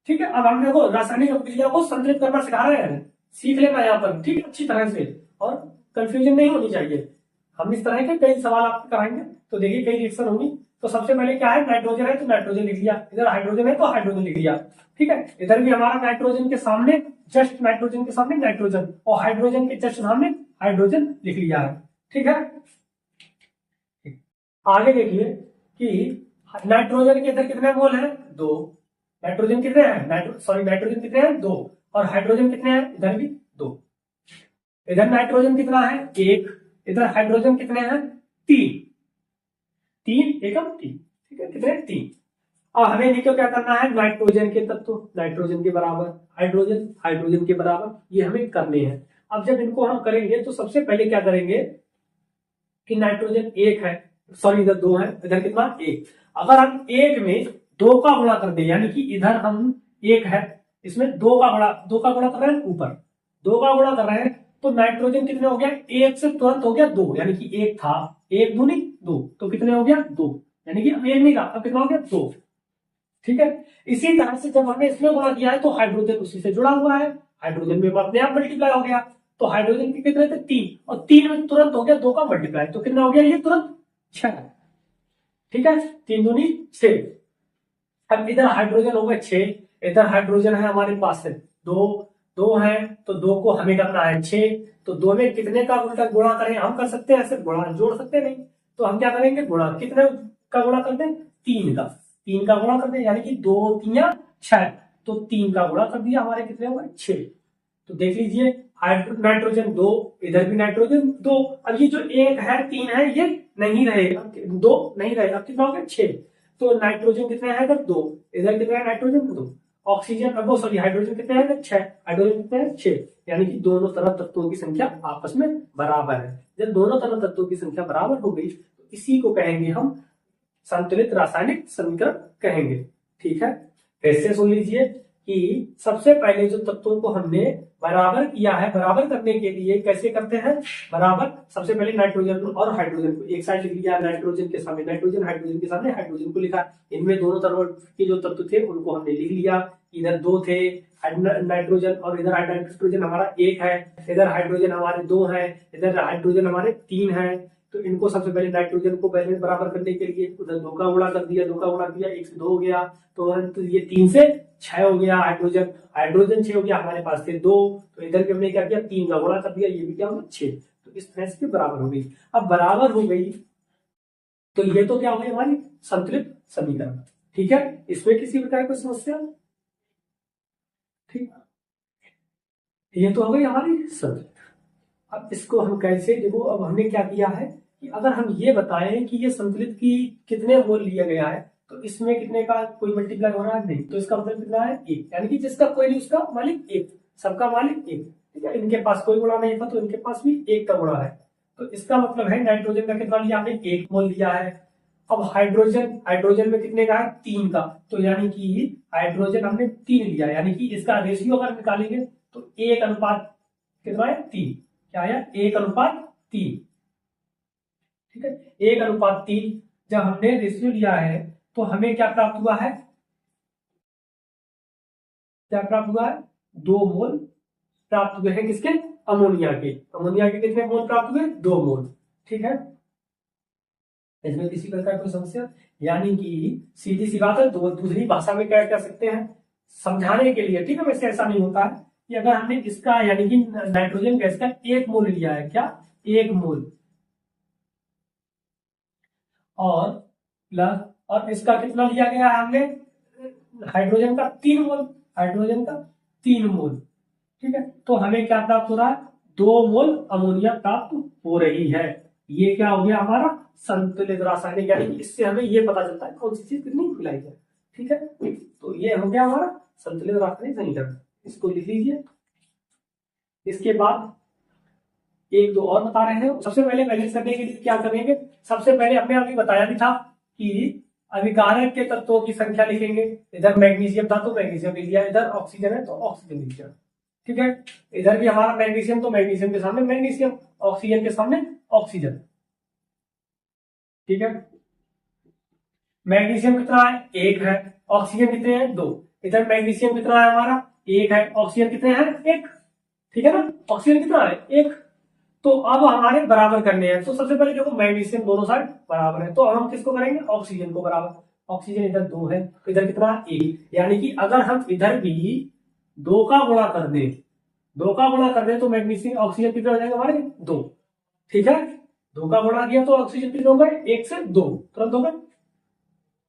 Speaker 1: ठीक है, अब हम देखो रासायनिक अभिक्रिया को संतुलित करना सिखा रहे हैं, सीख लेना यहाँ पर। ठीक है, अच्छी तरह से, और कंफ्यूजन नहीं होनी चाहिए। हम इस तरह के कई सवाल आपको कराएंगे। तो देखिए कई रिएक्शन होंगी। तो सबसे पहले क्या है? नाइट्रोजन है तो नाइट्रोजन लिख लिया, इधर हाइड्रोजन है तो हाइड्रोजन लिख लिया। ठीक है, इधर भी हमारा नाइट्रोजन के सामने, जस्ट नाइट्रोजन के सामने नाइट्रोजन, और हाइड्रोजन के जस्ट सामने हाइड्रोजन लिख लिया है। ठीक है, आगे देखिए कि नाइट्रोजन के इधर कितने मोल है? 2। नाइट्रोजन कितने हैं? नाइट्रोजन कितने हैं? 2। और हाइड्रोजन कितने हैं? इधर भी 2। इधर नाइट्रोजन कितना है? 1। इधर हाइड्रोजन कितने हैं? 3। 3 एकम 3। ठीक है, कितने? 3। और हमें इनको क्या करना है? नाइट्रोजन के तत्व नाइट्रोजन के बराबर, हाइड्रोजन हाइड्रोजन के बराबर, ये हमें करने हैं। अब जब इनको हम करेंगे तो सबसे पहले क्या करेंगे कि नाइट्रोजन 1 है, सॉरी इधर 2 है, इधर कितना? 1। अगर हम 1 में 2 का गुणा कर दें, यानी कि इधर हम 1 है, इसमें 2 का गुणा कर रहे हैं, ऊपर 2 का गुणा कर रहे हैं, तो नाइट्रोजन कितने हो गया? 1 से तुरंत हो गया 2, यानी कि 1 था, 1 दूनी 2, तो कितने हो गया? 2, यानी कि अब 1 नहीं था, अब कितना हो गया? 2। ठीक है, इसी तरह से जब हमने इसमें गुणा किया है तो हाइड्रोजन उसी से जुड़ा हुआ है, हाइड्रोजन में अपने आप मल्टीप्लाई हो गया। तो हाइड्रोजन के कितने थे? 3, और 3 में तुरंत हो गया 2 का मल्टीप्लाई, तो कितना हो गया? ये तुरंत 6। ठीक है, 3 दूनी 6। अब इधर हाइड्रोजन हो गए 6, इधर हाइड्रोजन है हमारे पास है 2, 2 है तो 2 को हमें करना है 6। तो 2 में कितने का उल्टा गुणा करें? हम कर सकते हैं ऐसे, गुणा जोड़ सकते नहीं, तो हम क्या करेंगे? गुणा। कितने का गुणा करते हैं? 3 का। 3 का गुणा करते हैं, यानी कि 2 3 6, तो 3 का गुणा कर दिया, हमारे कितने हुए? 6। तो देख लीजिए नाइट्रोजन 2, इधर भी नाइट्रोजन 2। अब ये जो 1 है 3 है ये नहीं रहेगा, 2 नहीं रहेगा, कितना हो गया? 6। तो नाइट्रोजन कितने हैं? इधर 2, इधर कितने हैं? नाइट्रोजन 2। ऑक्सीजन, अब सॉरी हाइड्रोजन कितने हैं? 6। हाइड्रोजन कितने हैं? 6। यानी कि दोनों तरफ तत्वों की संख्या आपस में बराबर है। जब दोनों तरफ तत्वों की संख्या बराबर हो गई तो इसी को कहेंगे हम संतुलित रासायनिक समीकरण कहेंगे। ठीक है, फिर से सुन लीजिए कि सबसे पहले जो तत्वों को हमने बराबर किया है, बराबर करने के लिए कैसे करते हैं बराबर? सबसे पहले नाइट्रोजन और हाइड्रोजन को एक साइड लिख लिया, नाइट्रोजन के सामने नाइट्रोजन, हाइड्रोजन के सामने हाइड्रोजन को लिखा। इनमें दोनों तरफ के जो तत्व थे उनको हमने लिख लिया। इधर 2 थे नाइट्रोजन, और इधर नाइट्रोजन हमारा 1 है, इधर हाइड्रोजन हमारे 2 है, इधर हाइड्रोजन हमारे 3 है। तो इनको सबसे पहले नाइट्रोजन को पहले बराबर करने के लिए उधर 2 का गुणा कर दिया, 2 का गुणा किया, 1 से 2 हो गया, तो ये 3 से 6 हो गया। हाइड्रोजन हाइड्रोजन 6 हो गया, हमारे पास थे 2, तो इधर भी हमने क्या किया? 3 का गुणा कर दिया, ये भी क्या होगा? 6। तो इस तरह से बराबर हो गई। अब बराबर हो गई तो ये तो क्या हो गई? हमारी संतुलित समीकरण। ठीक है, इसमें किसी प्रकार की समस्या? ठीक, ये तो हो गई हमारी संतुलित। अब इसको हम कैसे देखो, अब हमने क्या किया है कि अगर हम ये बताएं कि ये संतुलित की कितने मोल लिया गया है, तो इसमें कितने का कोई मल्टीप्लाई हो रहा है? नहीं, तो इसका मतलब कितना है? 1, यानी कि जिसका कोई नहीं उसका मालिक 1, सबका मालिक 1। ठीक है, इनके पास कोई गुणा नहीं था तो इनके पास भी 1 का गुणा है। तो इसका मतलब है नाइट्रोजन का कितना लिया हमने? 1 मोल लिया है। अब हाइड्रोजन, हाइड्रोजन में कितने का है 3 का, तो यानी कि हाइड्रोजन हमने 3 लिया, यानी कि इसका रेशियो अगर निकालेंगे तो 1 अनुपात कितना है 3, क्या है 1 अनुपात 3। ठीक है, 1 अनुपात 3 जब हमने रेशियो लिया है तो हमें क्या प्राप्त हुआ है, क्या प्राप्त हुआ है 2 मोल प्राप्त हुए हैं, किसके, अमोनिया के। अमोनिया के कितने मोल प्राप्त हुए, 2 मोल। ठीक है, इसमें किसी प्रकार कोई समस्या, यानी कि सीधी सी बात है, दूसरी भाषा में क्या कह सकते हैं समझाने के लिए। ठीक है, वैसे ऐसा नहीं होता है कि अगर हमने इसका यानी कि नाइट्रोजन गैस का 1 मोल लिया है, क्या 1 मोल, और प्लस, और इसका कितना लिया गया है हमने, हाइड्रोजन का 3 मोल, हाइड्रोजन का 3 मोल। ठीक है, तो हमें क्या प्राप्त हो रहा है, 2 मोल अमोनिया प्राप्त हो रही है। ये क्या हो गया हमारा संतुलित रासायनिक, यानी कि इससे हमें ये पता चलता है कौन सी चीज कितनी मिलाई है। ठीक है, तो ये हो गया हमारा संतुलित रासायनिक समीकरण, इसको लिख लीजिए। इसके बाद एक दो और बता रहे हैं। सबसे पहले बैलेंस करने के लिए क्या करेंगे, सबसे पहले हमने अभी बताया भी था कि अभिकारक के तत्वों की संख्या लिखेंगे। इधर मैग्नीशियम था तो मैग्नीशियम लिख लिया, इधर ऑक्सीजन है तो ऑक्सीजन लिख लिया। ठीक है, इधर भी हमारा मैग्नीशियम तो मैग्नीशियम के सामने मैग्नीशियम, ऑक्सीजन के सामने ऑक्सीजन। ठीक है, मैग्नीशियम कितना है 1 है, ऑक्सीजन कितने हैं 2। इधर मैग्नीशियम कितना है हमारा 1 है, ऑक्सीजन कितने हैं 1। ठीक है ना, ऑक्सीजन कितना है 1। तो अब हमारे बराबर करने हैं, तो सबसे पहले देखो मैग्नीशियम दोनों साइड बराबर है, तो हम किसको करेंगे ऑक्सीजन को बराबर। ऑक्सीजन इधर 2 है तो इधर कितना 1, यानी कि अगर हम इधर भी 2 का गुणा कर दें, 2 का गुणा कर दें तो मैग्नीशियम ऑक्सीजन कितने हो जाएंगे हमारे 2। ठीक है, 2 का गुणा किया तो ऑक्सीजन कितने हो गए 1 से 2 तुरंत हो गए।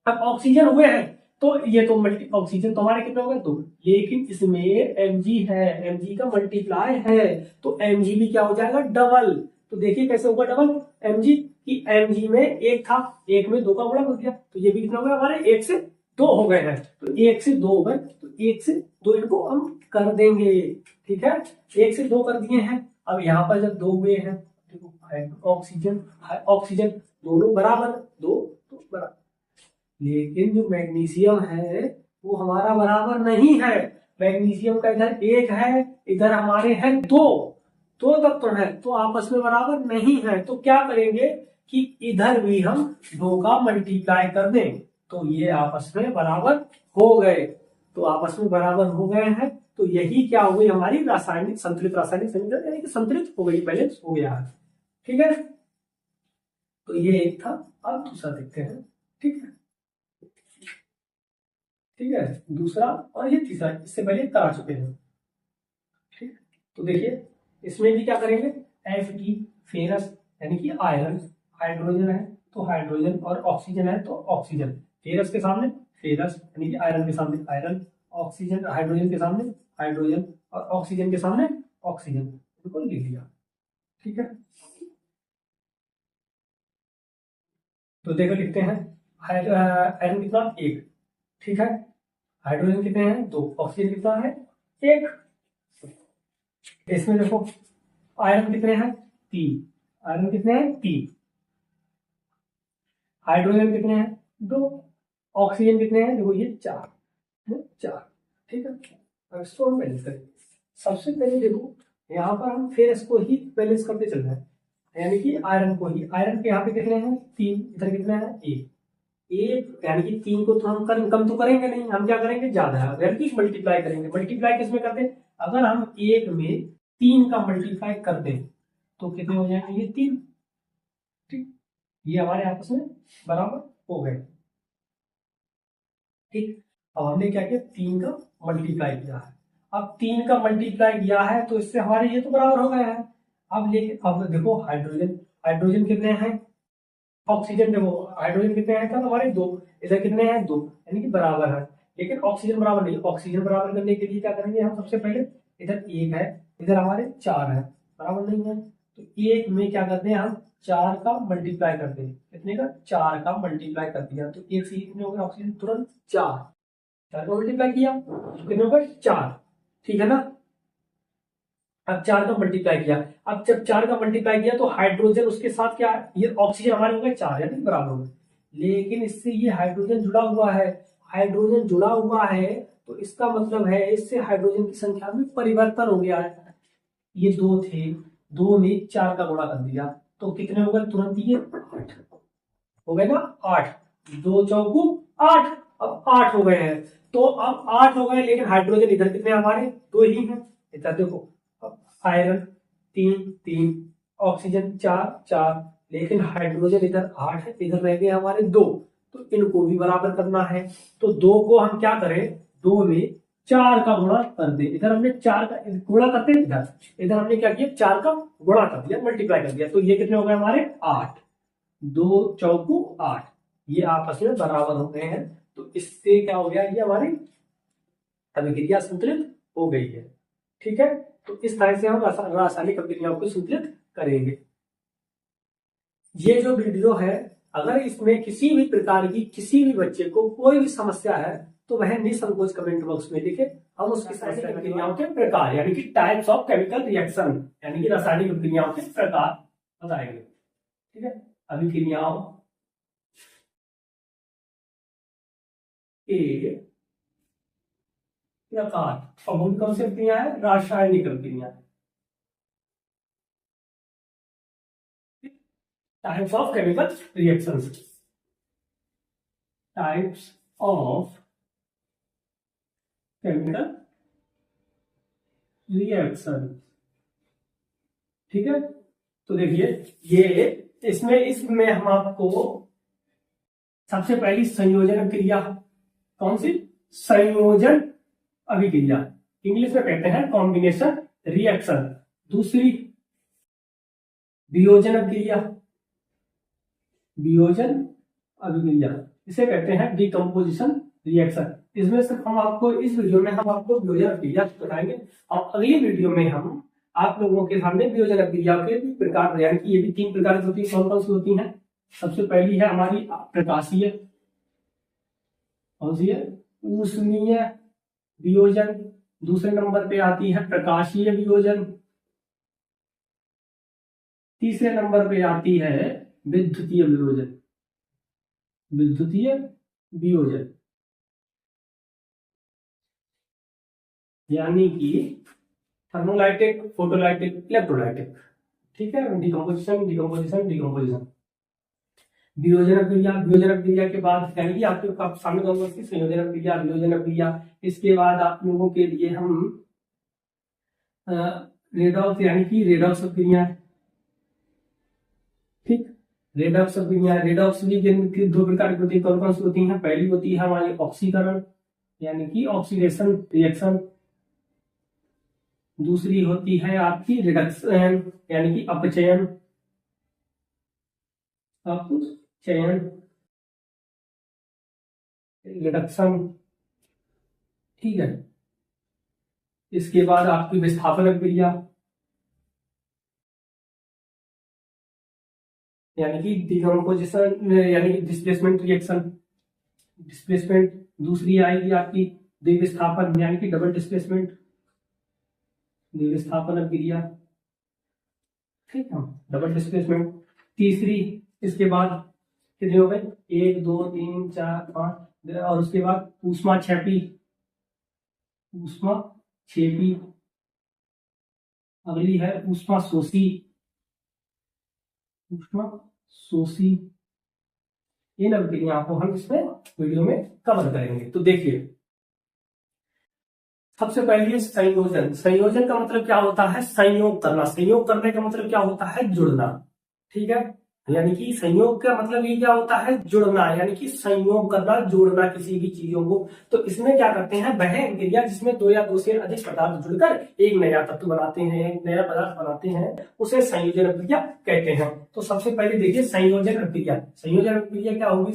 Speaker 1: अब ऑक्सीजन हुए हैं तो ये तो मल्टी, ऑक्सीजन तो हमारे कितने हो गए 2, लेकिन इसमें एमजी है, एमजी का मल्टीप्लाई है तो एमजी भी क्या हो जाएगा डबल। तो देखिए कैसे होगा डबल एमजी, कि एमजी में 1 था, 1 में 2 का गुणा कर दिया तो ये भी कितना हो गया हमारे 1 से 2 हो गए हैं। तो 1 से 2 हो गए तो 1 से 2 इनको हम कर देंगे। ठीक है, 1 से 2 कर दिए हैं। अब यहाँ पर जब 2 हुए हैं देखो ऑक्सीजन, ऑक्सीजन दोनों बराबर 2 तो बराबर, लेकिन जो मैग्नीशियम है वो हमारा बराबर नहीं है। मैग्नीशियम का इधर 1 है, इधर हमारे हैं 2, 2 तत्व है तो आपस में बराबर नहीं है। तो क्या करेंगे कि इधर भी हम 2 का मल्टीप्लाई कर दें तो ये आपस में बराबर हो गए। तो आपस में बराबर हो गए हैं तो यही क्या हो गई हमारी रासायनिक संतुलित रासायनिक समीकरण, यानी कि संतुलित हो गई, बैलेंस हो गया है। ठीक है, तो ये एक था। अब दूसरा देखते हैं। ठीक है, ठीक है, दूसरा और ये तीसरा, इससे पहले करा चुके हैं। ठीक, तो देखिए इसमें भी क्या करेंगे, Fe फेरस यानी कि आयरन, हाइड्रोजन है तो हाइड्रोजन और ऑक्सीजन है तो ऑक्सीजन, फेरस के सामने फेरस यानी कि आयरन के सामने आयरन, ऑक्सीजन हाइड्रोजन के सामने हाइड्रोजन और ऑक्सीजन के सामने ऑक्सीजन, इनको लिख लिया। ठीक है, तो देखो लिखते हैं आयरन कितना 1। ठीक है, हाइड्रोजन कितने हैं 2, ऑक्सीजन कितना है 1। इसमें देखो आयरन कितने हैं 3, आयरन कितने हैं 3, हाइड्रोजन कितने हैं 2, ऑक्सीजन कितने हैं देखो ये 4। ठीक है, अब इसको हम बैलेंस करेंगे। सबसे पहले देखो यहाँ पर हम फिर इसको ही बैलेंस करते चल रहे हैं, यानी कि आयरन को ही, आयरन के यहाँ पे कितने हैं 3, इधर कितने हैं 1, यानी कि 3 को तो हम कम तो करेंगे नहीं, हम क्या करेंगे ज्यादा यानी कि मल्टीप्लाई करेंगे। मल्टीप्लाई किसमें करते हैं, अगर हम 1 में 3 का मल्टीप्लाई कर दें तो कितने हो जाएंगे ये 3। ठीक, ये हमारे आपस में बराबर हो गए। ठीक, अब हमने क्या किया 3 का मल्टीप्लाई किया है, अब 3 का मल्टीप्लाई किया है तो इससे हमारे ये तो बराबर हो गए हैं। अब लेकिन अब देखो हाइड्रोजन, हाइड्रोजन कितने हैं, ऑक्सीजन देखो हाइड्रोजन कितने हैं तो हमारे 2, इधर कितने हैं 2, यानी कि बराबर है। लेकिन ऑक्सीजन बराबर नहीं, ऑक्सीजन बराबर करने के लिए क्या करेंगे हम, सबसे पहले इधर 1 है, इधर हमारे 4 है, बराबर नहीं है तो 1 में क्या करते हैं हम 4 का मल्टीप्लाई करते हैं, कितने का 4 का मल्टीप्लाई कर दिया तो 1 से कितने हो गए ऑक्सीजन तुरंत 4, 4 का मल्टीप्लाई किया तो कितने हो गए 4। ठीक है ना, अब 4 का मल्टीप्लाई किया, अब जब 4 का मल्टीप्लाई किया तो हाइड्रोजन उसके साथ क्या, ये ऑक्सीजन हमारे हो गए 4 यानी बराबर हो गए, लेकिन इससे ये हाइड्रोजन जुड़ा हुआ है, हाइड्रोजन जुड़ा हुआ है तो इसका मतलब है इससे हाइड्रोजन की संख्या में परिवर्तन हो गया है। ये 2 थे, 2 में 4 का गुणा कर दिया तो कितने हो गए तुरंत, ये 8 हो गए ना, 8, 2 चौकू 8, अब 8 हो गए हैं। तो अब 8 हो गए, लेकिन हाइड्रोजन इधर कितने हमारे 2 ही हैं। इधर देखो, अब आयरन 3 3, ऑक्सीजन 4 4, लेकिन हाइड्रोजन इधर 8 है, इधर रह गए हमारे 2, तो इनको भी बराबर करना है। तो 2 को हम क्या करें, 2 में 4 का गुणा कर दे। इधर हमने 4 का गुणा करते हैं, इधर हमने क्या किया, 4 का गुणा कर दिया, मल्टीप्लाई कर दिया, तो ये कितने हो गए हमारे 8, 2 चौकू 8, ये आपस में बराबर हो गए हैं। तो इससे क्या हो गया, ये हमारी अभिक्रिया संतुलित हो गई है। ठीक है, तो इस तरह से हम रासायनिक अभिक्रियाओं को संतुलित करेंगे। ये जो वीडियो है, अगर इसमें किसी भी प्रकार की किसी भी बच्चे को कोई भी समस्या है तो वह निसंकोच कमेंट बॉक्स में लिखे, हम उसकी रासायनिक अभिक्रियाओं के प्रकार यानी कि टाइप्स ऑफ केमिकल रिएक्शन यानी कि रासायनिक अभिक्रियाओं के प्रकार बताएंगे। ठीक है, अभिक्रियाओं के प्रकार, और कौन सी अभिक्रिया है, रासायनिक अभिक्रिया। Types of chemical reactions, types of chemical reaction. ठीक है, तो देखिए ये इसमें हम आपको सबसे पहली संयोजन अभिक्रिया, कौन सी, संयोजन अभिक्रिया, इंग्लिश में कहते हैं कॉम्बिनेशन रिएक्शन। दूसरी वियोजन अभिक्रिया, वियोजन अभिक्रिया, इसे कहते हैं डिकम्पोजिशन रिएक्शन। इसमें से हम आपको इस वीडियो में हम आपको वियोजन अभिक्रिया बताएंगे, और अगली वीडियो में हम आप लोगों के सामने वियोजन अभिक्रिया के प्रकार, यानी कि ये भी 3 प्रकार की होती है। कौन कौन सी होती हैं, सबसे पहली है हमारी प्रकाशीय, कौन सी है, ऊष्मीय वियोजन। दूसरे नंबर पे आती है प्रकाशीय वियोजन। तीसरे नंबर पे आती है विद्युतीय वियोजन, विद्युतीय वियोजन यानी कि थर्मोलाइटिक, फोटोलाइटिक, इलेक्ट्रोलाइटिक। ठीक है, डिकम्पोजिशन डिकम्पोजिशन डिकम्पोजिशन। वियोजन अभिक्रिया, वियोजन अभिक्रिया के बाद यानी कि आपके सामने कौन सी संयोजन अभिक्रिया, वियोजन अभिक्रिया। इसके बाद आप लोगों के लिए हम रेडॉक्स यानी कि रेडॉक्स अभिक्रिया। ठीक, रेडॉक्स अभिक्रिया, रेडॉक्स भी 2 प्रकार की होती है। कौन कौन सी होती है, पहली होती है हमारी ऑक्सीकरण यानी कि ऑक्सीडेशन रिएक्शन। दूसरी होती है आपकी रिडक्शन यानी कि अपचयन, अपचयन रिडक्शन। ठीक है, इसके बाद आपकी विस्थापन अभिक्रिया यानी कि डिकम्पोजिशन यानी कि डिस्प्लेसमेंट रिएक्शन, डिस्प्लेसमेंट। दूसरी आएगी आपकी द्विविस्थापन यानी कि डबल डिस्प्लेसमेंट, द्विविस्थापन अभिक्रिया। ठीक है, डबल डिस्प्लेसमेंट। तीसरी, इसके बाद कितने हो गए, 1 2 3 4 5, और उसके बाद ऊष्माक्षेपी, ऊष्माक्षेपी। अगली है ऊष्माशोषी, ऊष्माशोषी। इन अभिक्रियाओं को हम इसमें वीडियो में कवर करेंगे। तो देखिए, सबसे पहले संयोजन। संयोजन का मतलब क्या होता है, संयोग करना। संयोग करने का मतलब क्या होता है, जुड़ना। ठीक है, यानी कि संयोग का मतलब ये क्या होता है, जुड़ना, यानी कि संयोग करना, जोड़ना किसी भी चीजों को। तो इसमें क्या करते हैं, वह अभिक्रिया जिसमें 2 या 2 से अधिक पदार्थ जुड़कर एक नया तत्व बनाते हैं, एक नया पदार्थ बनाते हैं, उसे संयोजन अभिक्रिया कहते हैं। तो सबसे पहले देखिए संयोजन अभिक्रिया। संयोजन अभिक्रिया क्या होगी,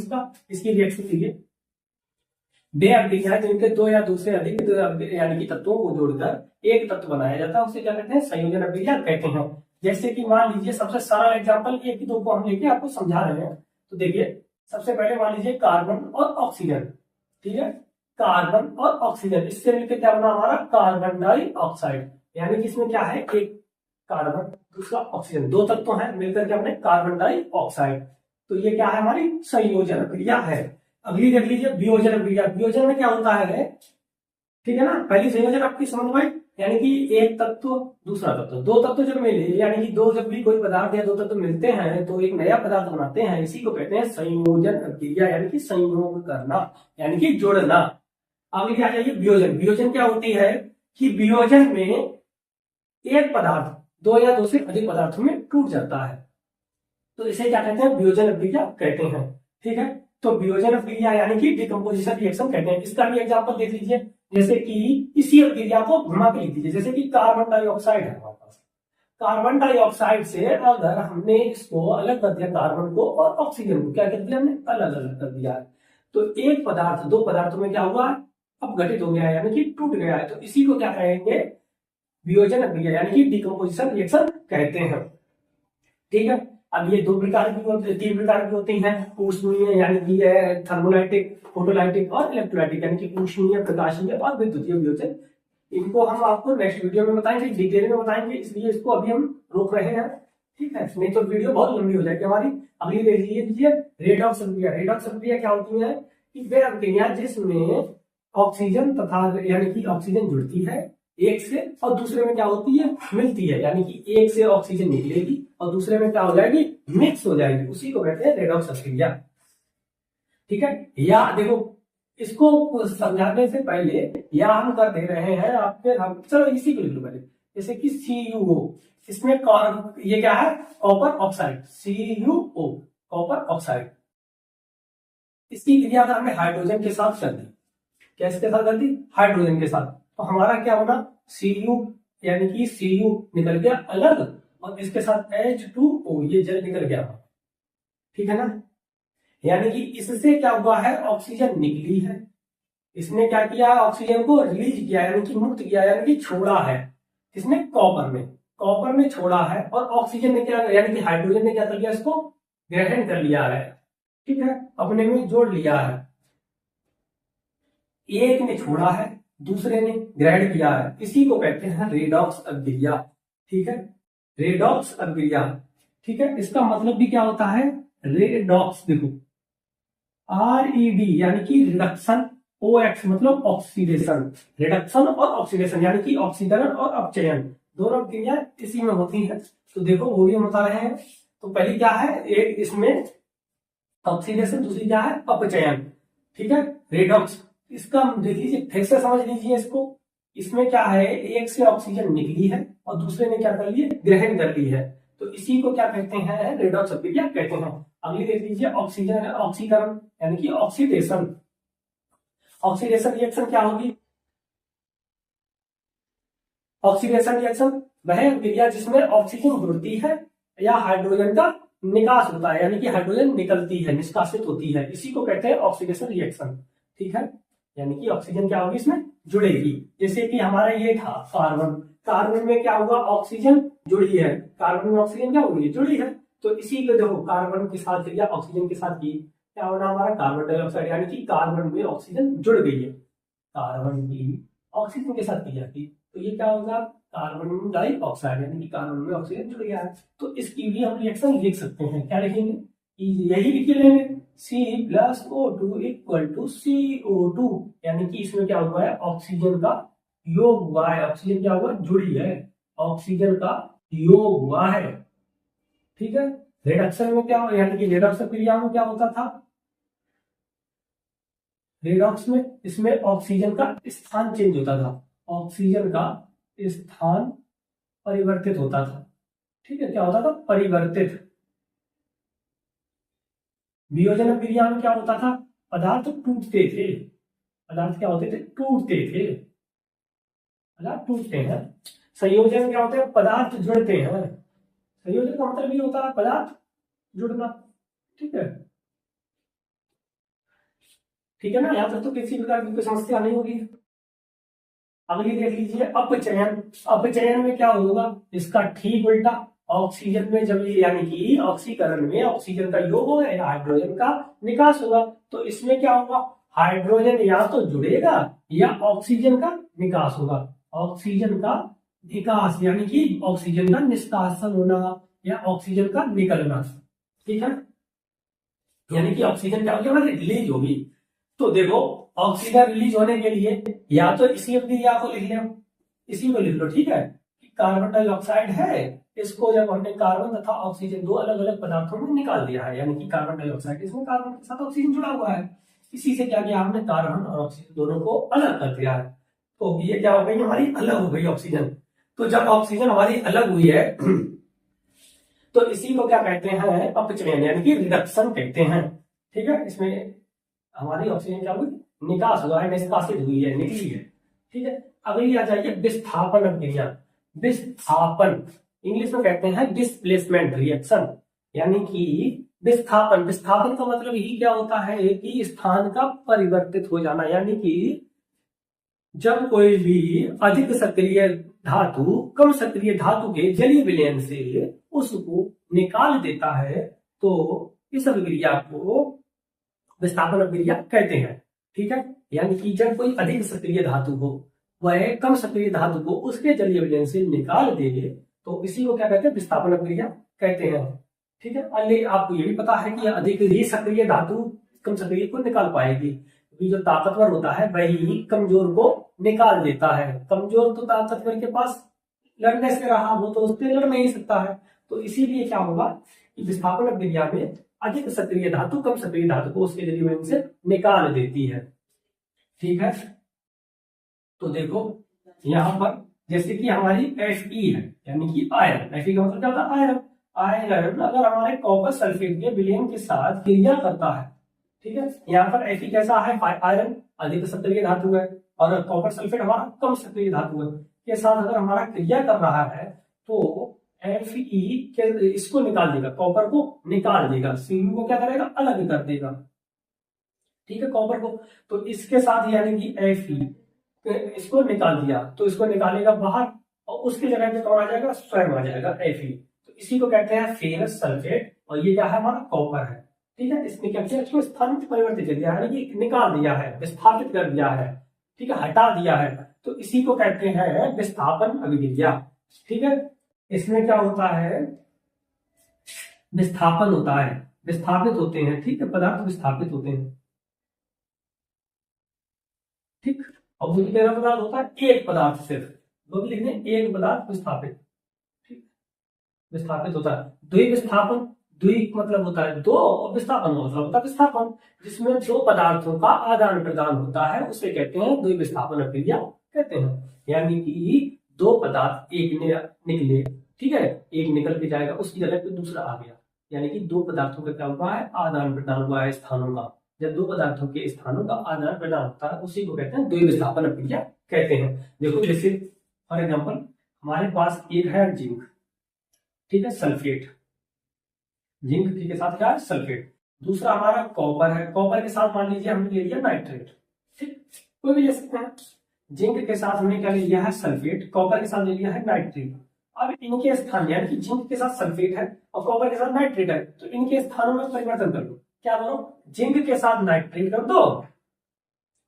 Speaker 1: इसकी रिएक्शन देखिए, वे अभिक्रिया जिनके 2 या 2 से अधिक यानी कि तत्वों को जोड़कर एक तत्व बनाया जाता है, उसे क्या कहते हैं, संयोजन अभिक्रिया कहते हैं। जैसे कि मान लीजिए, सबसे सरल एग्जांपल एक ही 2 को हम लेके आपको समझा रहे हैं। तो देखिए, सबसे पहले मान लीजिए कार्बन और ऑक्सीजन। ठीक है, कार्बन और ऑक्सीजन, इससे मिलकर क्या बना हमारा, कार्बन डाइऑक्साइड। यानी कि इसमें क्या है, एक कार्बन दूसरा ऑक्सीजन, 2 तत्व हैं मिलकर के हमने कार्बन डाइऑक्साइड। तो ये क्या है, हमारी संयोजन क्रिया है। अगली देख लीजिए वियोजन क्रिया। वियोजन में क्या होता है, ठीक है ना, पहली संयोजन आपकी समझ में, यानी कि एक तत्व दूसरा तत्व, दो तत्व जब मिले, यानी कि दो, जब भी कोई पदार्थ या दो तत्व मिलते हैं तो एक नया पदार्थ बनाते हैं, इसी को कहते हैं संयोजन क्रिया, यानी कि संयोग करना, यानी कि जोड़ना। आगे क्या जाइए वियोजन। वियोजन क्या होती है कि वियोजन में एक पदार्थ दो या दो से अधिक पदार्थों में टूट जाता है, तो इसे क्या कहते हैं, वियोजन क्रिया कहते हैं। ठीक है, तो वियोजन क्रिया यानी कि डिकम्पोजिशन रिएक्शन कहते हैं। इसका भी एग्जांपल देख लीजिए, जैसे कि इसी क्रिया को घुमा के लिख दीजिए, जैसे कि कार्बन डाइऑक्साइड है हमारे पास। कार्बन डाइऑक्साइड से अगर हमने इसको अलग कर दिया, कार्बन को और ऑक्सीजन को क्या कर दिया, हमने अलग अलग कर दिया है, तो एक पदार्थ दो पदार्थों में क्या हुआ, अब घटित हो गया है, यानी कि टूट गया है, तो इसी को क्या कहेंगे, वियोजन क्रिया यानी कि डिकम्पोजिशन रिएक्शन कहते हैं। ठीक है, अब ये दो प्रकार की होती, तीन प्रकार की होती हैं, ऊष्मीय यानी कि थर्मोलाइटिक, फोटोलाइटिक और इलेक्ट्रोलाइटिक, यानी कि ऊष्मीय, प्रकाशीय और विद्युतीय वियोजन। इनको हम आपको नेक्स्ट वीडियो में बताएंगे, डिटेल में बताएंगे, इसलिए इसको अभी हम रोक रहे हैं। ठीक है, नहीं तो वीडियो बहुत लंबी हो जाएगी हमारी। अगली देख लीजिए रेडॉक्स प्रक्रिया। रेडॉक्स प्रक्रिया क्या होती है कि वे प्रक्रिया जिसमें ऑक्सीजन तथा यानी कि ऑक्सीजन जुड़ती है एक से और दूसरे में क्या होती है, मिलती है, यानी कि एक से ऑक्सीजन निकलेगी और दूसरे में क्या हो जाएगी, मिक्स हो जाएगी, उसी को कहते हैं रेडॉक्स प्रक्रिया। ठीक है, या देखो इसको समझाने से पहले या हम कर दे रहे हैं आपके, हम चलो इसी को लिख लो पहले, जैसे कि CuO, इसमें ये क्या है, copper oxide, CuO copper oxide. इसकी क्रिया अगर हमने हाइड्रोजन के साथ कर दी, कैसे साथ कर दी, हाइड्रोजन के साथ, तो हमारा क्या होना, Cu यानी कि Cu निकल गया अलग और इसके साथ H2O ये जल निकल गया। ठीक है ना, यानी कि इससे क्या हुआ है, ऑक्सीजन निकली है, इसने क्या किया, ऑक्सीजन को रिलीज किया यानी कि मुक्त किया, यानी कि छोड़ा है, इसने कॉपर में छोड़ा है, और ऑक्सीजन ने क्या, यानी कि हाइड्रोजन ने क्या कर लिया, इसको ग्रहण कर लिया है। ठीक है, अपने में जोड़ लिया है, एक ने छोड़ा है दूसरे ने ग्रहण किया है, इसी को कहते हैं रेडॉक्स अभिक्रिया। ठीक है, रेडॉक्स अभिक्रिया। ठीक है, इसका मतलब भी क्या होता है, रेडॉक्स, देखो RED यानी कि रिडक्शन, OX मतलब ऑक्सीडेशन, रिडक्शन और ऑक्सीडेशन यानी कि ऑक्सीकरण और अपचयन, दोनों क्रिया इसी में होती है। तो देखो वो भी हम बता रहे हैं, तो पहली क्या है, एक इसमें ऑक्सीडेशन, दूसरी क्या है, अपचयन। ठीक है, रेडॉक्स, इसका देख लीजिए, फिर से समझ लीजिए इसको, इसमें क्या है, एक से ऑक्सीजन निकली है और दूसरे ने क्या कर लिया, ग्रहण कर ली है, तो इसी को क्या कहते हैं, रेडॉक्स अभिक्रिया कहते हैं। अगली देख लीजिए ऑक्सीजन, ऑक्सीकरण यानी कि ऑक्सीडेशन। ऑक्सीडेशन रिएक्शन क्या होगी, ऑक्सीडेशन रिएक्शन वह क्रिया जिसमें ऑक्सीजन जुड़ती है या हाइड्रोजन का निकास होता है, यानी कि हाइड्रोजन निकलती है, निष्कासित होती है, इसी को कहते हैं ऑक्सीडेशन रिएक्शन। ठीक है, यानी कि ऑक्सीजन क्या होगी, इसमें जुड़ेगी, जैसे कि हमारा ये था कार्बन, कार्बन में क्या हुआ, ऑक्सीजन जुड़ी है, कार्बन में ऑक्सीजन क्या होगी, जुड़ी है, तो इसी को देखो कार्बन के साथ या ऑक्सीजन के साथ की क्या होना, हमारा कार्बन डाइऑक्साइड, यानी कि कार्बन में ऑक्सीजन जुड़ गई है, कार्बन की ऑक्सीजन के साथ की जाती, तो ये क्या होगा, कार्बन डाइऑक्साइड, यानी कि कार्बन में ऑक्सीजन जुड़ गया है, तो इसकी भी हम रिएक्शन लिख सकते हैं, क्या लिखेंगे, यही लिख लेंगे, C+O2 इक्वल टू CO2, यानी कि इसमें क्या हुआ है, ऑक्सीजन का योग हुआ है, ऑक्सीजन क्या हुआ, जुड़ी है, ऑक्सीजन का योग हुआ है। ठीक है, रिडक्शन में क्या, यानी कि रिडक्शन क्रिया में क्या होता था, रेडॉक्स में इसमें ऑक्सीजन का स्थान चेंज होता था, ऑक्सीजन का स्थान परिवर्तित होता था। ठीक है, क्या होता था, परिवर्तित। वियोजन क्रिया में क्या होता था, पदार्थ टूटते थे, पदार्थ क्या होते थे, टूटते थे, पदार्थ टूटते हैं। संयोजन क्या होते हैं, पदार्थ जुड़ते हैं, संयोजन का मतलब ये होता है पदार्थ जुड़ना। ठीक है, ठीक है ना, यहाँ तक तो किसी प्रकार की कोई समस्या नहीं होगी। अगली देख लीजिए अपचयन। अपचयन में क्या होगा, इसका ठीक उल्टा, ऑक्सीजन में जब यानी कि ऑक्सीकरण में ऑक्सीजन का योग होगा या हाइड्रोजन का निकास होगा, तो इसमें क्या होगा, हाइड्रोजन या तो जुड़ेगा या ऑक्सीजन का निकास होगा, ऑक्सीजन का निकास यानी कि ऑक्सीजन का निष्कासन होना या ऑक्सीजन का निकलना। ठीक है, यानी कि ऑक्सीजन क्या होगी हमारी रिलीज होगी। तो देखो ऑक्सीजन रिलीज होने के लिए या तो इसी अभिक्रिया को लिख लो, इसी को लिख लो, ठीक है। कार्बन डाइऑक्साइड है, इसको जब हमने कार्बन तथा ऑक्सीजन दो अलग अलग पदार्थों में निकाल दिया है, यानी कि कार्बन डाइऑक्साइड इसमें कार्बन के साथ ऑक्सीजन जुड़ा हुआ है, इसी से क्या किया हमने कार्बन और ऑक्सीजन दोनों को अलग कर दिया है। तो ये क्या हो गई हमारी अलग हो गई ऑक्सीजन। तो जब ऑक्सीजन हमारी अलग हुई है तो इसी को क्या कहते हैं अपचयन, यानी कि रिडक्शन कहते हैं, ठीक है। इसमें हमारी ऑक्सीजन क्या हुई निकास हुआ है, निष्कासित हुई है, निकली है, ठीक है। अगली आ जाइए विस्थापन अभिक्रिया। विस्थापन इंग्लिश में कहते हैं डिस्प्लेसमेंट रिएक्शन, यानी कि विस्थापन, विस्थापन का मतलब ही क्या होता है कि स्थान का परिवर्तित हो जाना, यानी कि जब कोई भी अधिक सक्रिय धातु कम सक्रिय धातु के जलीय विलयन से उसको निकाल देता है, तो इस अभिक्रिया को विस्थापन अभिक्रिया कहते हैं, ठीक है। यानी कि जब कोई अधिक सक्रिय धातु हो वह कम सक्रिय धातु को उसके जलीय विलयन से निकाल दे, तो इसी को क्या कहते हैं विस्थापन अभिक्रिया कहते हैं, ठीक है। अन्य आपको ये भी पता है कि अधिक ही सक्रिय धातु कम सक्रिय को निकाल पाएगी, जो ताकतवर होता है वही कमजोर को निकाल देता है। कमजोर तो ताकतवर के पास लड़ने से रहा, वो तो उससे लड़ नहीं सकता है। तो इसीलिए क्या होगा कि विस्थापन अभिक्रिया में अधिक सक्रिय धातु कम सक्रिय धातु को उसके जलीय विलयन से निकाल देती है, ठीक है। तो देखो यहाँ पर जैसे कि हमारी Fe है, यानी कि आयरन, Fe का मतलब क्या होता है आयरन। आयरन अगर हमारे कॉपर सल्फेट के विलयन के साथ क्रिया करता है, ठीक है। यहाँ पर Fe कैसा है, आयरन अधिक सक्रिय धातु है और कॉपर सल्फेट हमारा कम सक्रिय धातु है, के साथ अगर हमारा क्रिया कर रहा है तो Fe के इसको निकाल देगा, कॉपर को निकाल देगा, Cu को क्या करेगा अलग कर देगा, ठीक है, कॉपर को। तो इसके साथ यानी कि Fe इसको निकाल दिया तो इसको निकालेगा बाहर और उसके जगह पे कौन आ जाएगा, स्वयं आ जाएगा Fe। तो इसी को कहते हैं फेरस सल्फेट, और ये क्या है हमारा कॉपर है, ठीक है। इसने क्या किया, इसको स्थान में परिवर्तित कर दिया है, यानी कि निकाल दिया है, विस्थापित कर दिया है, ठीक है, हटा दिया है। तो इसी को कहते हैं विस्थापन अभिक्रिया, ठीक है। इसमें क्या होता है विस्थापन होता है, विस्थापित होते हैं, ठीक है, पदार्थ विस्थापित होते हैं, ठीक। और वो मेरा पदार्थ होता है एक पदार्थ, सिर्फ वो भी लिखने एक पदार्थ विस्थापित, ठीक, विस्थापित होता है। द्वि विस्थापन, द्वि मतलब होता है दो और विस्थापन मतलब होता है विस्थापन, जिसमें दो पदार्थों का आदान प्रदान होता है उसे कहते हैं द्वि विस्थापन अभिक्रिया कहते हैं। यानी कि दो पदार्थ एक निकले, ठीक है, एक निकल के जाएगा उसकी जगह पे दूसरा आ गया, यानी कि दो पदार्थों का क्या हुआ है आदान प्रदान हुआ है स्थानों का। जब दो पदार्थों के स्थानों का आदान प्रदान होता है उसी को कहते हैं द्वि विस्थापन अभिक्रिया कहते हैं। देखो जैसे फॉर एग्जांपल हमारे पास एक है जिंक, ठीक है, सल्फेट, जिंक के साथ क्या है सल्फेट। दूसरा हमारा कॉपर है, कॉपर के साथ मान लीजिए हमने ले लिया नाइट्रेट, ठीक, कोई भी ले सकते हैं। जिंक के साथ हमने क्या ले लिया है सल्फेट, कॉपर के साथ ले लिया है नाइट्रेट। अब इनके स्थान यानी कि जिंक के साथ सल्फेट है और कॉपर के साथ नाइट्रेट है, तो इनके स्थानों में परिवर्तन कर दो। क्या करो, जिंक के साथ नाइट्रेट कर दो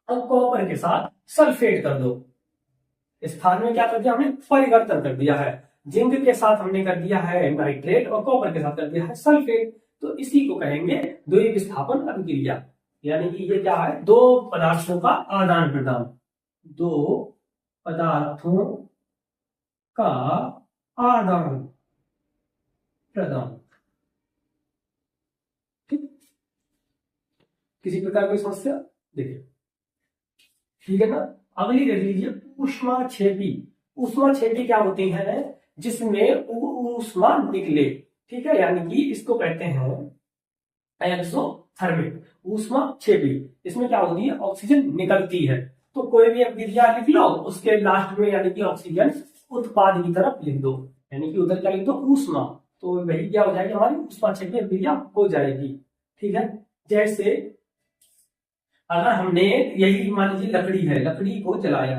Speaker 1: और कॉपर के साथ सल्फेट कर दो। स्थान में क्या कर दिया हमने परिवर्तन कर दिया है, जिंक के साथ हमने कर दिया है नाइट्रेट और कॉपर के साथ कर दिया है सल्फेट। तो इसी को कहेंगे द्वि विस्थापन अभिक्रिया, यानी कि ये क्या है दो पदार्थों का आदान प्रदान, दो पदार्थों का आदान प्रदान, ठीक। किसी प्रकार की समस्या देखिए, ठीक है ना। अगली देख लीजिए ऊष्माक्षेपी। ऊष्माक्षेपी क्या होती है, जिसमें ऊष्मा निकले, ठीक है, यानी कि इसको कहते हैं एक्सोथर्मिक ऊष्माक्षेपी। इसमें क्या होती है ऑक्सीजन निकलती है। तो कोई भी अभिक्रिया लिख लो उसके लास्ट में यानी कि ऑक्सीजन उत्पाद की तरफ लिख दो, यानी कि उधर क्या लिख दो ऊष्मा, तो वही क्या हो जाएगी हमारी ऊष्माक्षेपी अभिक्रिया हो जाएगी, ठीक है। जैसे अगर हमने यही मान लीजिए लकड़ी है, लकड़ी को जलाया,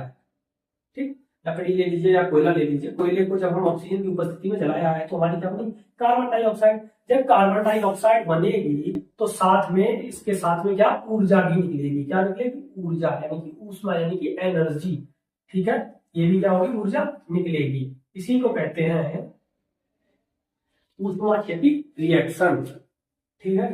Speaker 1: ठीक, लकड़ी ले लीजिए या कोयला ले लीजिए, कोयले को जब हम ऑक्सीजन की उपस्थिति में जलाया है तो हमारी क्या बनी कार्बन डाइऑक्साइड। जब कार्बन डाइऑक्साइड बनेगी तो साथ में इसके साथ में क्या ऊर्जा भी निकलेगी, क्या निकलेगी ऊर्जा, यानी कि ऊष्मा यानी कि एनर्जी, ठीक है, ये भी क्या होगी ऊर्जा निकलेगी। इसी को कहते हैं ऊष्माक्षेपी रिएक्शन, ठीक है।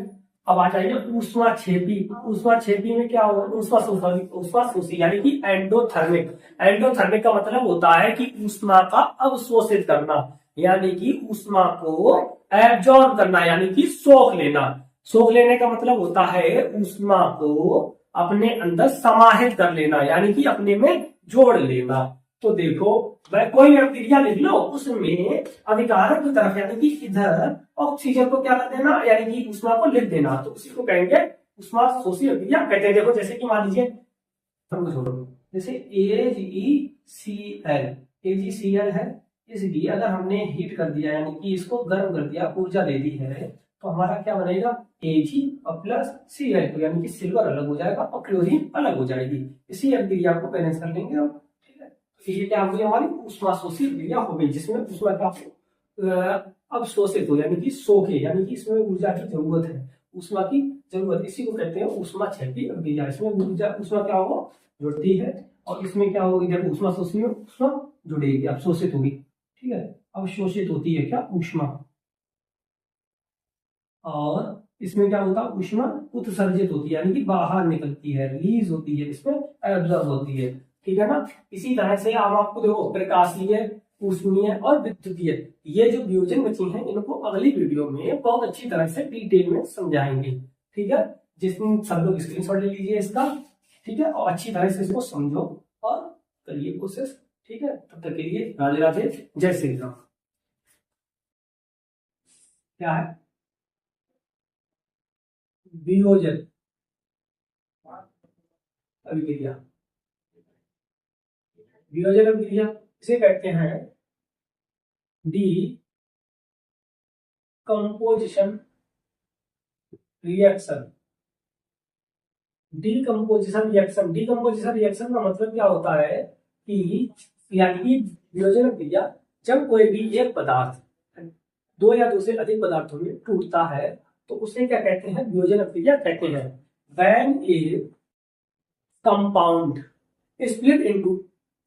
Speaker 1: अब आ जाइए ऊष्मा छेपी। ऊष्मा छेपी में क्या होगा, ऊष्मा शोषी यानी कि एंडोथर्मिक। एंडोथर्मिक का मतलब होता है कि ऊष्मा का अवशोषित करना, यानी कि ऊष्मा को एब्जॉर्ब करना, यानी कि सोख लेना। सोख लेने का मतलब होता है ऊष्मा को अपने अंदर समाहित कर लेना, यानी कि अपने में जोड़ लेना। तो देखो मैं कोई क्रिया लिख लो, उसमें अभिकारक की तरफ यानी कि इधर ऑक्सीजन को क्या कर देना, यानी कि ऊष्मा को लिख देना, तो उसी को कहेंगे ऊष्मा शोषी अभिक्रिया कहते हैं। देखो जैसे कि मान लीजिए जैसे AgCl, AgCl है, इसलिए अगर हमने हीट कर दिया यानी कि इसको गर्म कर दिया, ऊर्जा दे दी है, तो हमारा क्या बनेगा Ag और प्लस Cl, यानी कि सिल्वर अलग हो जाएगा और क्लोरीन अलग हो जाएगी। इसी अभिक्रिया को बैलेंस कर लेंगे हम। ठीक है, तो ये क्या होगी हमारी ऊष्मा शोषी अभिक्रिया हो गई, जिसमें ऊष्मा का अब शोषित हो यानी कि सोखे, यानी कि इसमें ऊर्जा की जरूरत है, ऊष्मा की जरूरत, इसी को कहते हैं ऊष्मा छेपी अभिक्रिया। इसमें ऊष्मा क्या होगा जुड़ती है, और इसमें क्या होगी जब ऊष्मा शोषी में ऊष्मा जुड़ेगी, अब शोषित होगी। ठीक है, अब शोषित होती है क्या ऊष्मा, और इसमें क्या होता है ऊष्मा उत्सर्जित होती है, यानी कि बाहर निकलती है, रिलीज होती है, इसमें एब्जॉर्ब होती है। ठीक है ना। इसी तरह से अब आपको देखो प्रकाशीय, ऊष्मीय और विद्युतीय, ये जो वियोजन बची हैं इनको अगली वीडियो में बहुत अच्छी तरह से डिटेल में समझाएंगे। ठीक है, जिसमें सब लोग स्क्रीनशॉट ले लीजिए इसका। ठीक है, और अच्छी तरह से इसको समझो और करिए कोशिश। ठीक है, तब तक के लिए राधे राधे, जय श्री राम। क्या है वियोजन अभिक्रिया? वियोजन अभिक्रिया इसे कहते हैं D composition reaction. Decomposition reaction, decomposition reaction का मतलब क्या होता है कि यानी कि वियोजन क्रिया, जब कोई भी एक पदार्थ दो या दो से अधिक पदार्थों में टूटता है तो उसे क्या कहते हैं वियोजन क्रिया कहते हैं। When A compound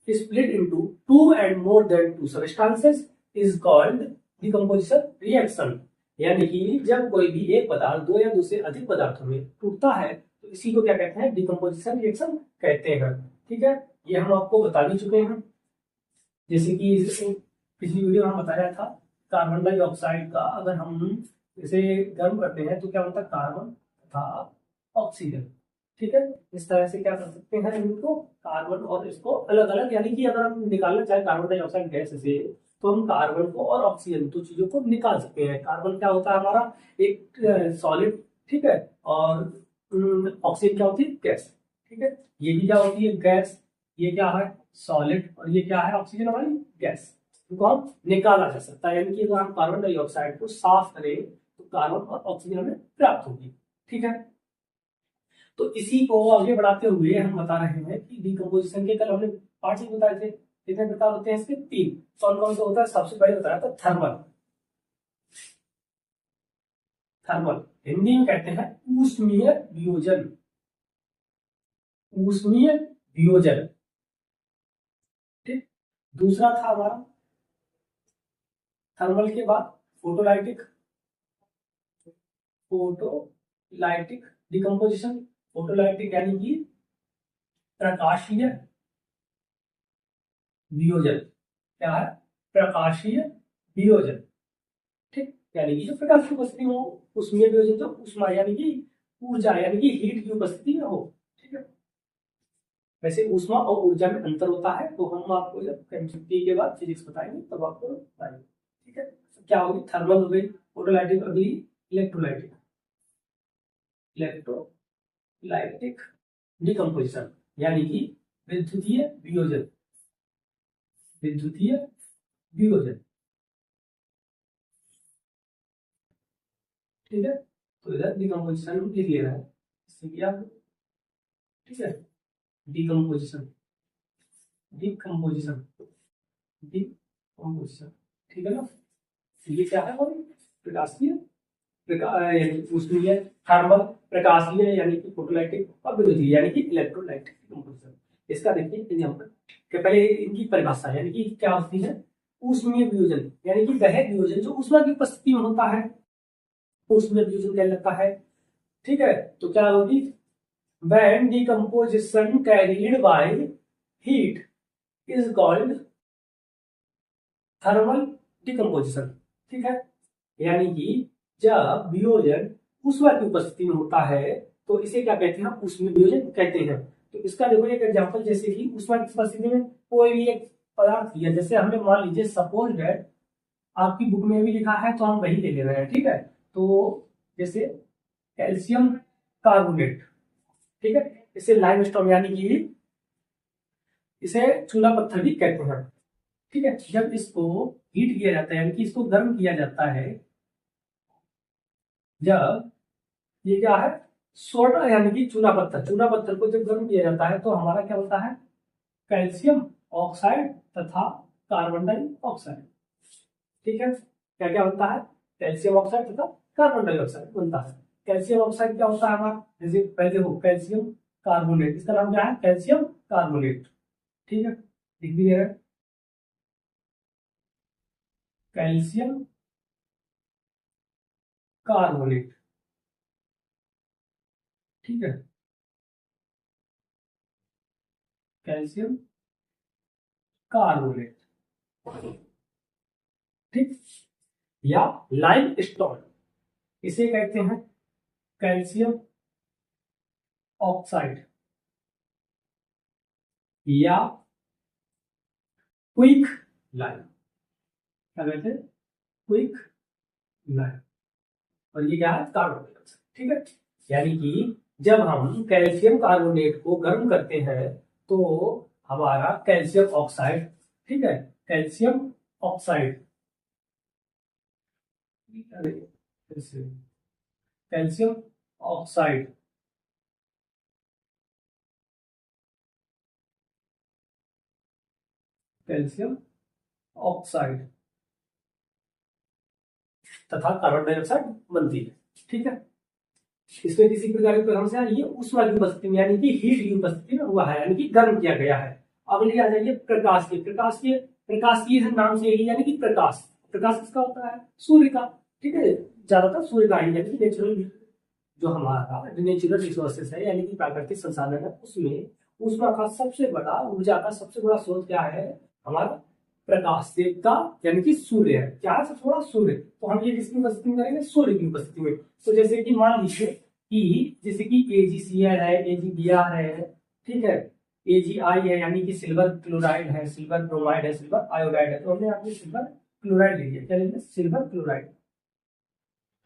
Speaker 1: split into two and more than two substances is called decomposition reaction। यानी कि जब कोई भी एक पदार्थ दो या दो से अधिक पदार्थों में टूटता है तो इसी को क्या कहते हैं डिकम्पोजिशन रिएक्शन कहते हैं। ठीक है, ये हम आपको बता भी चुके हैं, जैसे कि पिछली वीडियो में हम बताया था कार्बन डाइऑक्साइड का अगर हम इसे गर्म करते हैं तो क्या होता है कार्बन तथा ऑक्सीजन। ठीक है, इस तरह से क्या कर सकते हैं इनको कार्बन और इसको अलग अलग, यानी कि अगर हम निकालना चाहे कार्बन डाइऑक्साइड गैस से तो हम कार्बन को और ऑक्सीजन दो चीजों को निकाल सकते हैं। कार्बन क्या होता है हमारा एक सॉलिड, ठीक है, और ऑक्सीजन क्या होती है गैस। ठीक है, ये भी क्या होती है गैस, ये क्या है सॉलिड, और ये क्या है ऑक्सीजन हमारी गैस, इनको हम निकाला जा सकता है। यानी कि अगर हम कार्बन डाइऑक्साइड को साफ करें तो कार्बन और ऑक्सीजन हमें प्राप्त होगी। ठीक है, तो इसी को आगे बढ़ाते हुए हम बता रहे हैं कि डिकम्पोजिशन के कल हमने 5 चीज बताए थे, कितने प्रकार होते हैं इसके 3। कौन कौन सा होता है, सबसे पहले बताया था थर्मल। थर्मल हिंदी में कहते हैं ऊष्मीय वियोजन, ऊष्मीय वियोजन। ठीक, दूसरा था हमारा थर्मल के बाद फोटोलाइटिक, फोटोलाइटिक डिकम्पोजिशन। फोटोलाइटिक यानी कि प्रकाशीय वियोजन, क्या है प्रकाशीय वियोजन। ठीक, यानी कि जो प्रकाश की उपस्थिति हो, उसमें वियोजन तो उष्मा यानी कि ऊर्जा यानी कि हीट की उपस्थिति में हो। ठीक है, वैसे उष्मा और ऊर्जा में अंतर होता है, तो हम आपको जब केमिस्ट्री के बाद फिजिक्स बताएंगे तब आपको बताएंगे। ठीक है, तो क्या होगी थर्मल हो गई, फोटोलाइटिक अगली इलेक्ट्रोलाइटिक, इलेक्ट्रोलाइटिक डिकम्पोजिशन यानी कि विद्युतीय वियोजन, विद्युतीय वियोजन। ठीक है, तो इधर डिकम्पोजिशन लिख लेना है इससे भी आप। ठीक है, डिकम्पोजिशन, डिकम्पोजिशन, डिकम्पोजिशन। ठीक है ना, ये क्या है प्रकाशीय, ऊष्मीय, थर्मल, प्रकाशीय यानी कि फोटोलाइटिक, और विद्युतीय यानी कि इलेक्ट्रोलाइटिक डिकम्पोजिशन। इसका देखिए एग्जांपल के पहले इनकी परिभाषा यानी कि क्या होती है ऊष्मीय वियोजन, यानी कि वह वियोजन जो ऊष्मा की उपस्थिति में होता है, ऊष्मीय वियोजन कहलाता है। ठीक है, तो क्या होगी, when decomposition carried by heat is called thermal decomposition. ठीक है, यानी कि जब वियोजन ऊष्मा की उपस्थिति में होता है तो इसे क्या कहते हैं, ऊष्मीय वियोजन कहते हैं। तो इसका देखो एक एग्जांपल, जैसे कि ऊष्मा की उपस्थिति में कोई भी एक पदार्थ लिया, जैसे हमने मान लीजिए सपोज दैट, आपकी बुक में भी लिखा है तो हम वही ले ले रहे हैं। ठीक है, तो जैसे कैल्शियम कार्बोनेट, ठीक है, इसे लाइमस्टोन यानी कि इसे चूना पत्थर भी कहते हैं। ठीक है, जब इसको हीट किया जाता है यानी कि इसको गर्म किया जाता है, जब ये क्या है, सोडा यानी कि चूना पत्थर को जब गर्म किया जाता है तो हमारा क्या होता है, कैल्शियम ऑक्साइड तथा कार्बन डाइऑक्साइड। ठीक है, क्या क्या बनता है, कैल्शियम ऑक्साइड तथा कार्बन डाइऑक्साइड बनता है। कैल्शियम ऑक्साइड क्या होता है हमारा, जैसे पहले हो कैल्शियम कार्बोनेट, इसका नाम क्या है, कैल्शियम कार्बोनेट। ठीक है, लिख भी दे रहे हैं, कैल्शियम कार्बोनेट। ठीक है, कैल्शियम कार्बोनेट। ठीक, या लाइम स्टोन, इसे कहते हैं कैल्शियम ऑक्साइड या क्विक लाइम। क्या कहते हैं, क्विक लाइम। और ये क्या है, कार्बन डाइऑक्साइड। ठीक है, यानी कि जब हम कैल्शियम कार्बोनेट को गर्म करते हैं तो हमारा कैल्शियम ऑक्साइड, ठीक है, calcium oxide, calcium oxide calcium oxide तथा कार्बन डाइऑक्साइड बनती है। ठीक है, इसमें किसी प्रकार की समस्या, ये ऊष्मा की उपस्थिति में यानी कि हीट की उपस्थिति में हुआ है, यानी कि गर्म किया गया है। अगली आ जाइए प्रकाश की। प्रकाश की नाम से ही, यानी कि प्रकाश, प्रकाश किसका होता है, सूर्य का। ठीक है, ज्यादातर सूर्य का ही, यानी कि नेचुरल, जो हमारा नेचुरल रिसोर्सेस है यानी कि प्राकृतिक संसाधन है, उसमें ऊष्मा का सबसे बड़ा, ऊर्जा का सबसे बड़ा स्रोत क्या है, हमारा प्रकाश देवता यानी कि सूर्य है। क्या है, सबसे बड़ा सूर्य। तो हम ये किसकी उपस्थिति में करेंगे, सूर्य की उपस्थिति में। तो जैसे कि मान लीजिए कि जैसे कि AgCl है, AgBr है, ठीक है, AgI है यानी कि सिल्वर क्लोराइड है, सिल्वर ब्रोमाइड है, सिल्वर आयोडाइड है। तो हमने यहाँ पे सिल्वर क्लोराइड ले लिया, क्या ले लिया, सिल्वर क्लोराइड,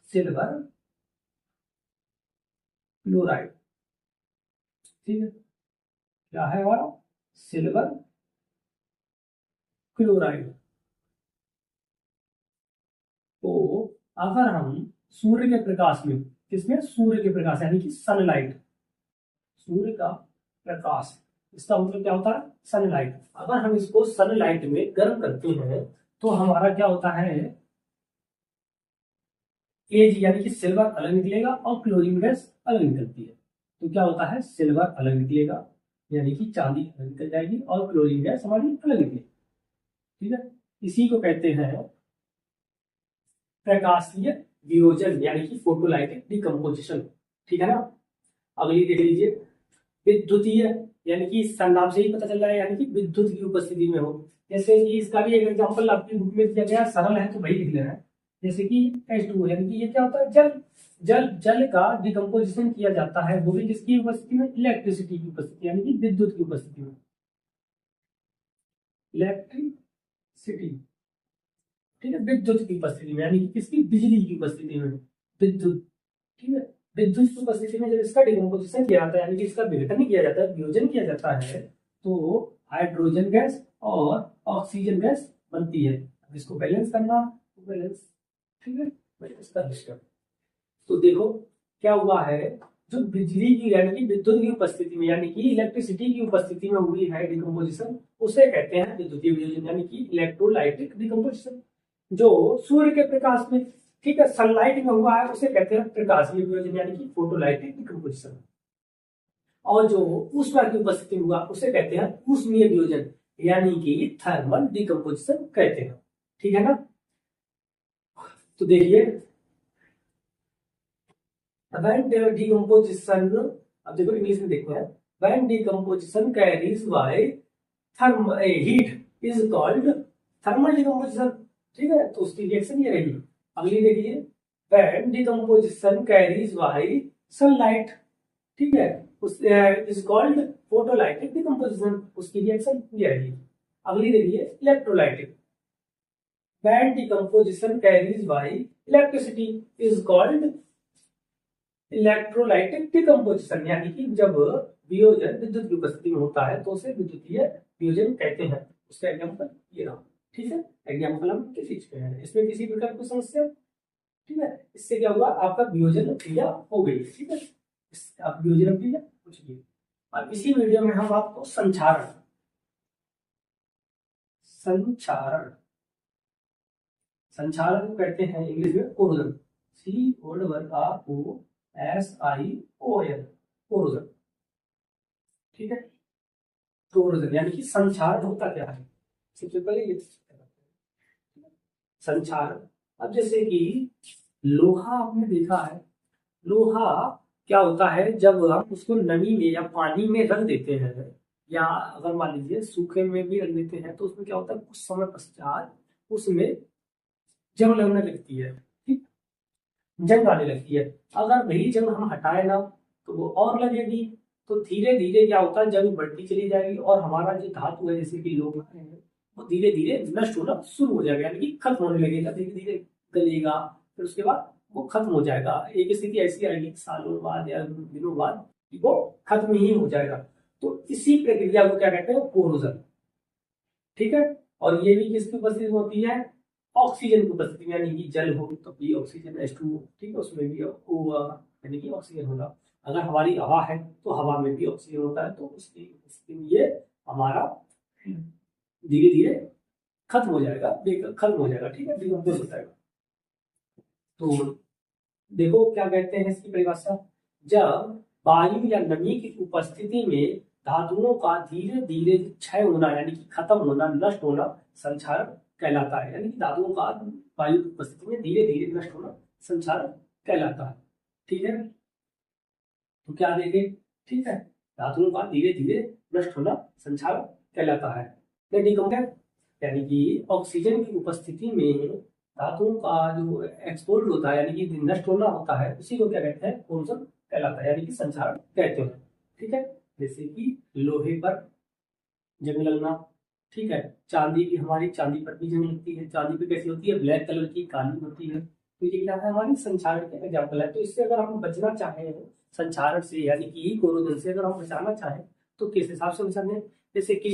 Speaker 1: सिल्वर क्लोराइड। ठीक है, क्या है हमारा, सिल्वर क्लोराइड। तो अगर हम सूर्य के प्रकाश में, किसमें, सूर्य के प्रकाश यानी कि सनलाइट, सूर्य का प्रकाश, इसका मतलब क्या होता है, सनलाइट। अगर हम इसको सनलाइट में गर्म करते हैं तो हमारा क्या होता है, एज यानी कि सिल्वर अलग निकलेगा और क्लोरीन गैस अलग निकलती है। तो क्या होता है, सिल्वर अलग निकलेगा यानी कि चांदी अलग निकल जाएगी और क्लोरीन गैस हमारी अलग निकलेगी। ठीक है, इसी को कहते हैं प्रकाशीय वियोजन यानी कि फोटोलाइटिक डिकम्पोजिशन। ठीक है ना, अगली देख लीजिए, विद्युतीय, यानी कि इसका नाम से ही पता चल रहा है, यानी कि विद्युत की उपस्थिति में हो। जैसे कि इसका भी एक एग्जांपल आपकी बुक में दिया गया, सरल है तो वही लिख लेना है। जैसे कि H2O, यानी कि ये क्या होता है, जल का डिकम्पोजिशन किया जाता है, वो भी किसकी उपस्थिति में, इलेक्ट्रिसिटी की उपस्थिति यानी कि विद्युत की उपस्थिति में, इलेक्ट्रिसिटी। ठीक है, विद्युत की उपस्थिति में यानी कि किसकी, बिजली की उपस्थिति में, विद्युत। ठीक है, विद्युत की उपस्थिति में जब इसका डिकम्पोजिशन किया जाता है यानी कि इसका विघटन किया जाता है, वियोजन किया जाता है, तो हाइड्रोजन गैस और ऑक्सीजन गैस बनती है। अब इसको बैलेंस करना, बैलेंस, ठीक है, बैलेंस कर लिया। तो देखो क्या हुआ है, जो बिजली की यानी कि विद्युत की उपस्थिति में यानी कि इलेक्ट्रिसिटी की उपस्थिति में हुई है डिकम्पोजिशन, उसे कहते हैं विद्युतीय वियोजन यानी कि इलेक्ट्रोलाइटिक डिकम्पोजिशन। जो सूर्य के प्रकाश में, ठीक है, सनलाइट में हुआ है, उसे कहते हैं प्रकाशीय वियोजन यानी कि फोटोलाइटिक डिकम्पोजिशन। और जो ऊष्मा की उपस्थिति में हुआ उसे कहते हैं ऊष्मीय वियोजन यानी कि थर्मल डिकम्पोजिशन कहते हैं। ठीक है ना, तो देखिए व्हेन डिकम्पोजिशन, अब देखो इंग्लिश में देखते हैं, when decomposition carries by therm heat is called thermal decomposition. ठीक है, तो उसकी रिएक्शन ये रहेगी। अगली देखिए, when decomposition carries by sunlight, ठीक है, उस इज कॉल्ड फोटोलाइटिक डिकम्पोजिशन, उसकी रिएक्शन ये रहेगी। अगली देखिए, electrolytic, when decomposition carries by electricity is called electrolytic decomposition, यानी कि जब वियोजन विद्युत की उपस्थिति में होता है तो उसे विद्युतीय वियोजन कहते हैं। उसका एग्जाम्पल ये रहा। ठीक है, एग्जाम्पल हम किसी चीज पे है, इसमें किसी प्रकार की समस्या। ठीक है, इससे क्या हुआ, आपका वियोजन क्रिया हो गई। ठीक है, आप वियोजन क्रिया कुछ भी। और इसी वीडियो में हम आपको संचारण संचारण संचारण को कहते हैं इंग्लिश में कोरोजन, COROSION, कोरोजन। ठीक है, कोरोजन यानी कि संचारण होता क्या है, सबसे पहले ये संचारण। अब जैसे कि लोहा आपने देखा है, लोहा क्या होता है, जब हम उसको नमी में या पानी में रख देते हैं, या अगर मान लीजिए सूखे में भी रख देते हैं, तो उसमें क्या होता है, कुछ समय पश्चात उसमें जंग लगने लगती है। ठीक, जंग आने लगती है। अगर वही जंग हम हटाए ना तो वो और लगेगी, तो धीरे धीरे क्या होता है, जंग बढ़ती चली जाएगी और हमारा जो धातु है जैसे कि लोहा है वो धीरे धीरे नष्ट होना शुरू हो जाएगा, यानी कि खत्म होने लगेगा, धीरे धीरे गलेगा, फिर उसके बाद वो खत्म हो जाएगा। एक स्थिति ऐसी आएगी सालों बाद या दिनों बाद कि वो खत्म ही हो जाएगा। तो इसी प्रक्रिया को क्या कहते हैं, कोरोजन। ठीक है, और ये भी किसकी उपस्थिति होती है, ऑक्सीजन की उपस्थिति, यानी कि जल हो तो भी ऑक्सीजन H2O, ठीक है, उसमें भी यानी कि ऑक्सीजन होगा। अगर हमारी हवा है तो हवा में भी ऑक्सीजन होता है, तो उसकी उपस्थिति में ये हमारा धीरे धीरे खत्म हो जाएगा, खत्म हो जाएगा। ठीक है, डिकम्पोज हो जाएगा। तो देखो क्या कहते हैं इसकी परिभाषा, जब वायु या नमी की उपस्थिति में धातुओं का धीरे धीरे क्षय होना, यानी कि खत्म होना, नष्ट होना संचारण कहलाता है। यानी कि धातुओं का वायु की उपस्थिति में धीरे धीरे नष्ट होना संचारण कहलाता है। ठीक है, तो क्या देखे, ठीक है, धातुओं का धीरे धीरे नष्ट होना संचारण कहलाता है। यानी कि ऑक्सीजन की उपस्थिति में धातुओं का जो एक्सपोर्ट होता है, यानी कि नष्ट होना होता है, उसी को क्या कहते हैं, कोरोजन कहलाता है, यानी कि संचारण कहते हैं। ठीक है, जैसे कि लोहे पर जंग लगना। ठीक है, चांदी की, हमारी चांदी पर भी जंग लगती है। चांदी पे कैसी होती है, ब्लैक कलर की, काली होती है। तो ये क्या है, हमारी संचारण के एग्जाम्पल है। तो इससे अगर हम बचना चाहें संचारण से, यानी कि कोरोजन से अगर हम बचाना चाहें तो किस हिसाब से बचाने, जैसे कि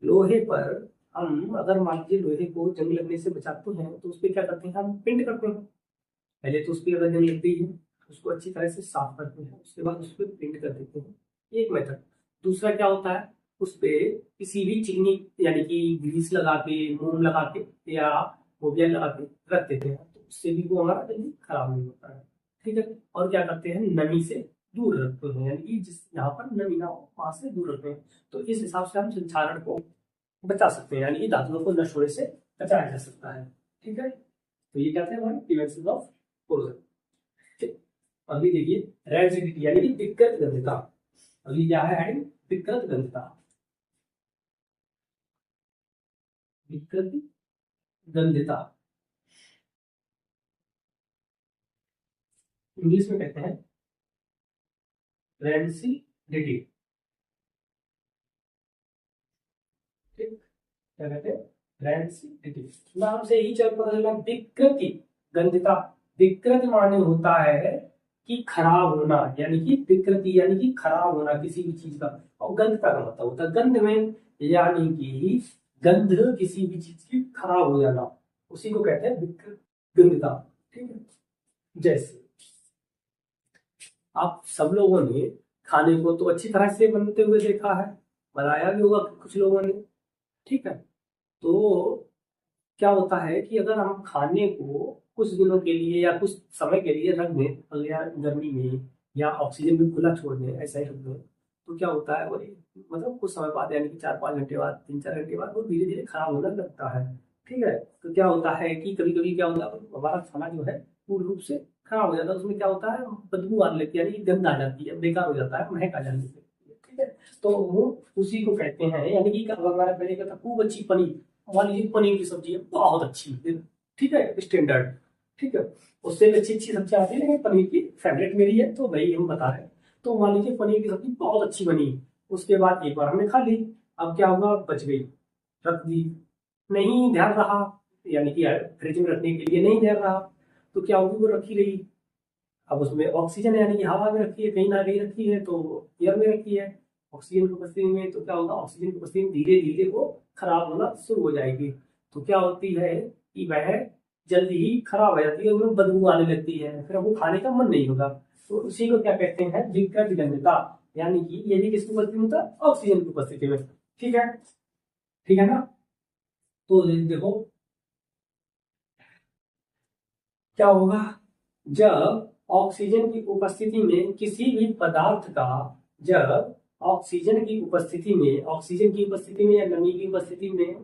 Speaker 1: लोहे पर हम अगर मान लीजिए लोहे को जंग लगने से बचाते हैं तो उस पर क्या करते हैं, हम पिंट करते हैं। पहले तो उस पर अगर जंग लगती है उसको अच्छी तरह से साफ करते हैं, उसके बाद उस पर पिंट कर देते हैं, एक मेथड। दूसरा क्या होता है, उस पे किसी भी चिकनी यानी कि ग्रीस लगा के, मोम लगा के या मोबियल लगा के रख देते हैं, तो उससे भी वो हमारा जल्दी खराब नहीं होता है। ठीक है, और क्या करते हैं, नमी से दूर रखते हैं, यानी कि जिस यहाँ पर नमी ना हो वहां से दूर रखते हैं। तो इस हिसाब से हम संचारण को बचा सकते हैं, यानी कि धातुओं को नष्ट होने से बचाया जा सकता है। ठीक है, तो ये क्या थे हमारे प्रिवेंशन ऑफ कोरोजन। अभी देखिए रेजिडिटी, यानी कि विकृत गंधता। अभी क्या है हेडिंग, विकृत गंधता। विकृत गंधता इंग्लिश में कहते हैं रेंसिडिटी। ठीक, क्या कहते हैं, रेंसिडिटी। नाम से ही चल पता चला, विकृति गंधता। विकृत माने होता है कि खराब होना, यानी कि विकृति यानी कि खराब होना किसी भी चीज का, और गंधता का मतलब होता है गंध में, यानी कि गंध किसी भी चीज की खराब हो जाना, उसी को कहते हैं विकृत गंधता। ठीक है, जैसे आप सब लोगों ने खाने को तो अच्छी तरह से बनते हुए देखा है, बनाया भी होगा कुछ लोगों ने। ठीक है, तो क्या होता है कि अगर हम खाने को कुछ दिनों के लिए या कुछ समय के लिए रख दें, अगर या गर्मी में या ऑक्सीजन में खुला छोड़ दें, ऐसा ही रख दें, तो क्या होता है वो मतलब कुछ समय बाद, यानी कि 4-5 घंटे बाद, 3-4 घंटे बाद वो धीरे धीरे खराब होने लगता है। ठीक है, तो क्या होता है कि कभी कभी क्या होता है, हमारा खाना जो है पूर्ण रूप से खराब हो जाता है, उसमें क्या होता है, बदबू आने लगती है, यानी कि गंध आ जाती है, बेकार हो जाता है, महक आ जाती है। ठीक है, तो वो उसी को कहते हैं, यानी कि हमारा पहले का था खूब अच्छी पनीर, मान लीजिए पनीर की सब्जी है बहुत अच्छी, ठीक है, स्टैंडर्ड, ठीक है, उससे भी अच्छी अच्छी सब्जी आती है, लेकिन पनीर की फेवरेट मेरी है, तो भाई हम बता रहे हैं। तो मान लीजिए पनीर की सब्जी बहुत अच्छी बनी, उसके बाद एक बार हमने खा ली, अब क्या होगा, बच गई, रख दी, नहीं ध्यान रहा, यानी कि फ्रिज में रखने के लिए नहीं ध्यान रहा, तो क्या होगी, वो रखी रही, अब उसमें ऑक्सीजन यानी कि हवा में रखी है, कहीं ना कहीं रखी है, तो एयर में रखी है, ऑक्सीजन की उपस्थिति में, तो क्या होगा, ऑक्सीजन की उपस्थिति में धीरे धीरे वो खराब होना शुरू हो जाएगी, तो क्या होती है कि वह जल्दी ही खराब हो जाती है, उसमें बदबू आने लगती है, फिर हमको खाने का मन नहीं होगा, तो उसी को क्या कहते हैं, विकृत गंधता, यानी कि ये भी किसकी उपस्थिति में होता है, ऑक्सीजन की उपस्थिति में। ठीक है, ठीक है ना, तो देखो क्या होगा, जब ऑक्सीजन की उपस्थिति में किसी भी पदार्थ का, जब ऑक्सीजन की उपस्थिति में, ऑक्सीजन की उपस्थिति में या नमी की उपस्थिति में,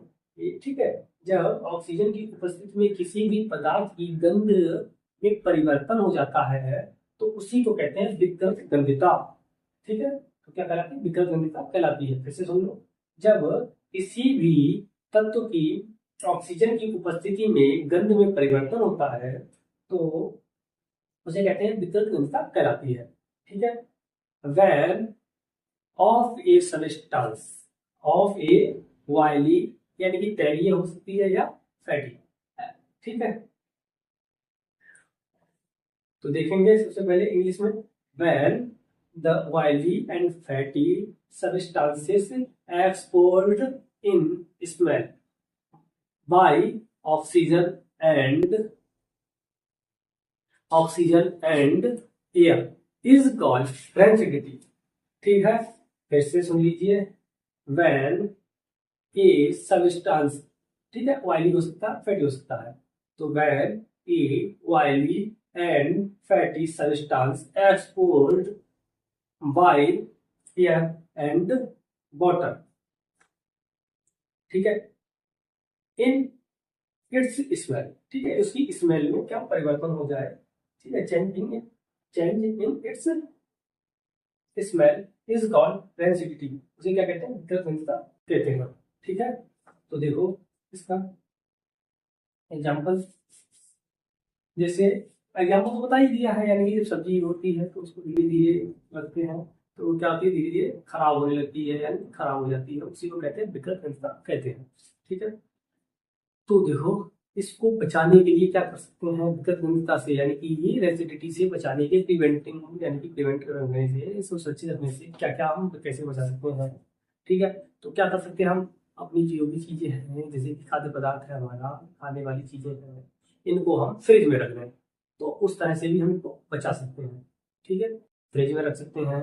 Speaker 1: ठीक है, जब ऑक्सीजन की उपस्थिति में किसी भी पदार्थ की गंध में परिवर्तन हो जाता है, तो उसी को कहते हैं विकृत गंधिता। ठीक है, तो क्या कहलाती है, विकृत गंधिता कहलाती है। फिर से सुन लो, जब किसी भी तत्व की ऑक्सीजन की उपस्थिति में गंध में परिवर्तन होता है, तो उसे कहते हैं विकृत गंधिता कहलाती है। ठीक है, when of a substance, of a oily, यानी कि तैलीय हो सकती है या फैटी। ठीक है, तो देखेंगे सबसे पहले इंग्लिश में, when the oily and fatty substances exposed in smell by oxygen and air is called rancidity. ठीक है, फिर से सुन लीजिए, व्हेन ए सबस्टांस, ठीक है, ऑयली हो सकता है, फैटी हो सकता है, तो when a oily and fatty substance exposed by air and water, ठीक है, इन इट्स स्मेल, ठीक है, उसकी स्मेल में क्या परिवर्तन हो जाए, ठीक है, change in its smell is called rancidity, उसे क्या कहते हैं, विकृत गंधता कहते हैं। ठीक है, तो देखो इसका एग्जाम्पल, जैसे एग्जाम्पल तो बता ही दिया है, यानी कि जब सब्जी होती है तो उसको धीरे धीरे रखते हैं, तो वो क्या होती है, धीरे धीरे खराब होने लगती है, यानी खराब हो जाती है, उसी को कहते हैं विकृत गंधता कहते हैं। ठीक है, तो देखो इसको बचाने के लिए क्या कर सकते हैं, विकृत गंधता से, यानी कि ये रेसिडिटी से बचाने के प्रिवेंटिंग, यानी कि प्रिवेंट करने से, इसको सुरक्षित रखने से क्या क्या हम कैसे बचा सकते हैं। ठीक है, तो क्या कर सकते हैं हम, अपनी जो भी चीजें हैं, जैसे कि खाद्य पदार्थ है, हमारा खाने वाली चीजें हैं, इनको हम फ्रिज में रख दें, तो उस तरह से भी हम इनको बचा सकते हैं। ठीक है, फ्रिज में रख सकते हैं।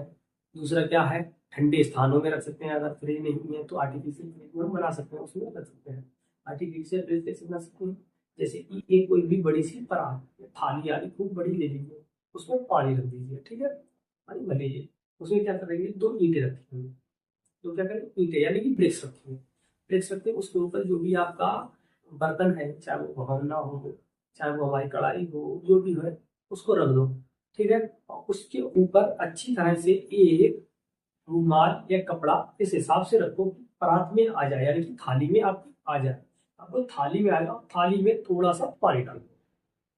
Speaker 1: दूसरा क्या है, ठंडे स्थानों में रख सकते हैं, अगर फ्रिज नहीं है तो आर्टिफिशियल फ्रिज में हम बना सकते हैं, उसमें रख सकते हैं। आर्टिफिशियल फ्रिज कैसे बना सकते हैं, जैसे कि एक कोई भी बड़ी सी परात थाली आदि खूब बड़ी ले लीजिए, उसमें पानी रख दीजिए, ठीक है, पानी भर लीजिए, उसमें क्या करेंगे, दो ईंटें रखेंगे, तो क्या करें, ईंटें यानी कि ब्रिक्स रखेंगे, ब्रिक्स रखते हैं, उसके ऊपर जो भी आपका बर्तन है, चाहे वो भगोना हो, चाहे वो हमारी कढ़ाई हो, जो भी है उसको रख दो। ठीक है, और उसके ऊपर अच्छी तरह से एक रूमाल या कपड़ा इस हिसाब से रखो कि परात में आ जाए, यानी कि थाली में आपकी आ जाए, आपको थाली में आएगा, थाली में थोड़ा सा पानी डालो,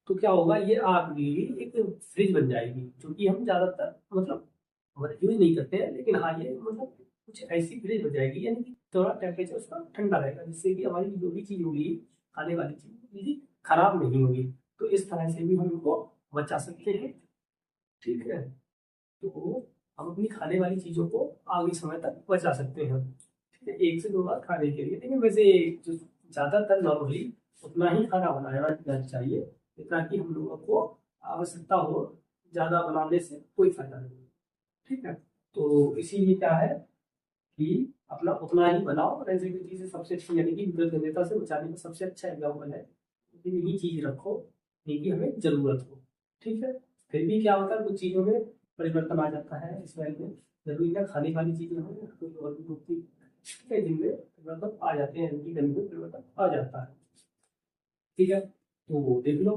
Speaker 1: तो क्या होगा, ये आपके लिए एक फ्रिज बन जाएगी, क्योंकि हम ज्यादातर मतलब यूज नहीं करते हैं, लेकिन हाँ ये मतलब कुछ ऐसी फ्रिज बन जाएगी, यानी कि थोड़ा टेम्परेचर उसका ठंडा रहेगा, जिससे कि हमारी जो भी चीज होगी, खाने वाली चीज खराब नहीं होगी, तो इस तरह से भी हम इनको बचा सकते हैं। ठीक है, तो हम अपनी खाने वाली चीजों को आगे समय तक बचा सकते हैं। ठीक है, एक से दो बार खाने के लिए, लेकिन वैसे जो ज्यादातर नॉर्मली उतना ही खाना बनाया जाना चाहिए जितना कि हम लोगों को आवश्यकता हो, ज्यादा बनाने से कोई फायदा नहीं। ठीक है, तो इसीलिए क्या है कि अपना उतना ही बनाओ, रेसिपी से सबसे अच्छी, यानी कि विकृत से बचाने का सबसे अच्छा एग्जाम्पल है, यही चीज रखो जिनकी हमें जरूरत हो। ठीक है, फिर भी क्या होता है, कुछ चीजों में परिवर्तन आ जाता है, इस वजह में जरूरी ना खाने वाली चीजें हो, कोई और भी होती है जिनमें परिवर्तन आ जाते हैं, इनकी गंध में परिवर्तन आ जाता है। ठीक है, तो देख लो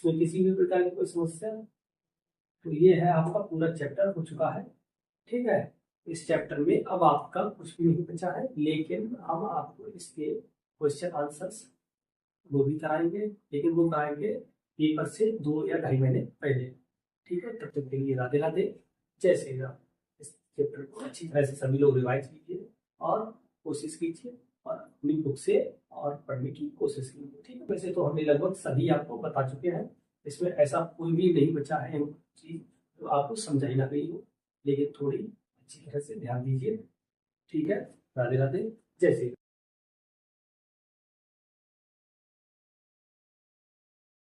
Speaker 1: इसमें किसी भी प्रकार की कोई समस्या। तो ये है आपका पूरा चैप्टर हो चुका है। ठीक है, इस चैप्टर में अब आपका कुछ भी नहीं बचा है, लेकिन हम आपको इसके क्वेश्चन आंसर्स वो भी कराएंगे, लेकिन वो कराएंगे पेपर से 2 या 2.5 महीने पहले। ठीक है, तब तक के लिए राधे राधे, जय श्री राम। इस चैप्टर को अच्छी तरह से सभी लोग रिवाइज कीजिए और कोशिश कीजिए और अपनी बुक से और पढ़ने की कोशिश कीजिए। ठीक है, वैसे तो हमने लगभग सभी आपको बता चुके हैं, इसमें ऐसा कोई भी नहीं बचा है चीज तो आपको समझाई ना गई हो, लेकिन थोड़ी अच्छी तरह से ध्यान दीजिए। ठीक है, राधे राधे, जय श्री राम।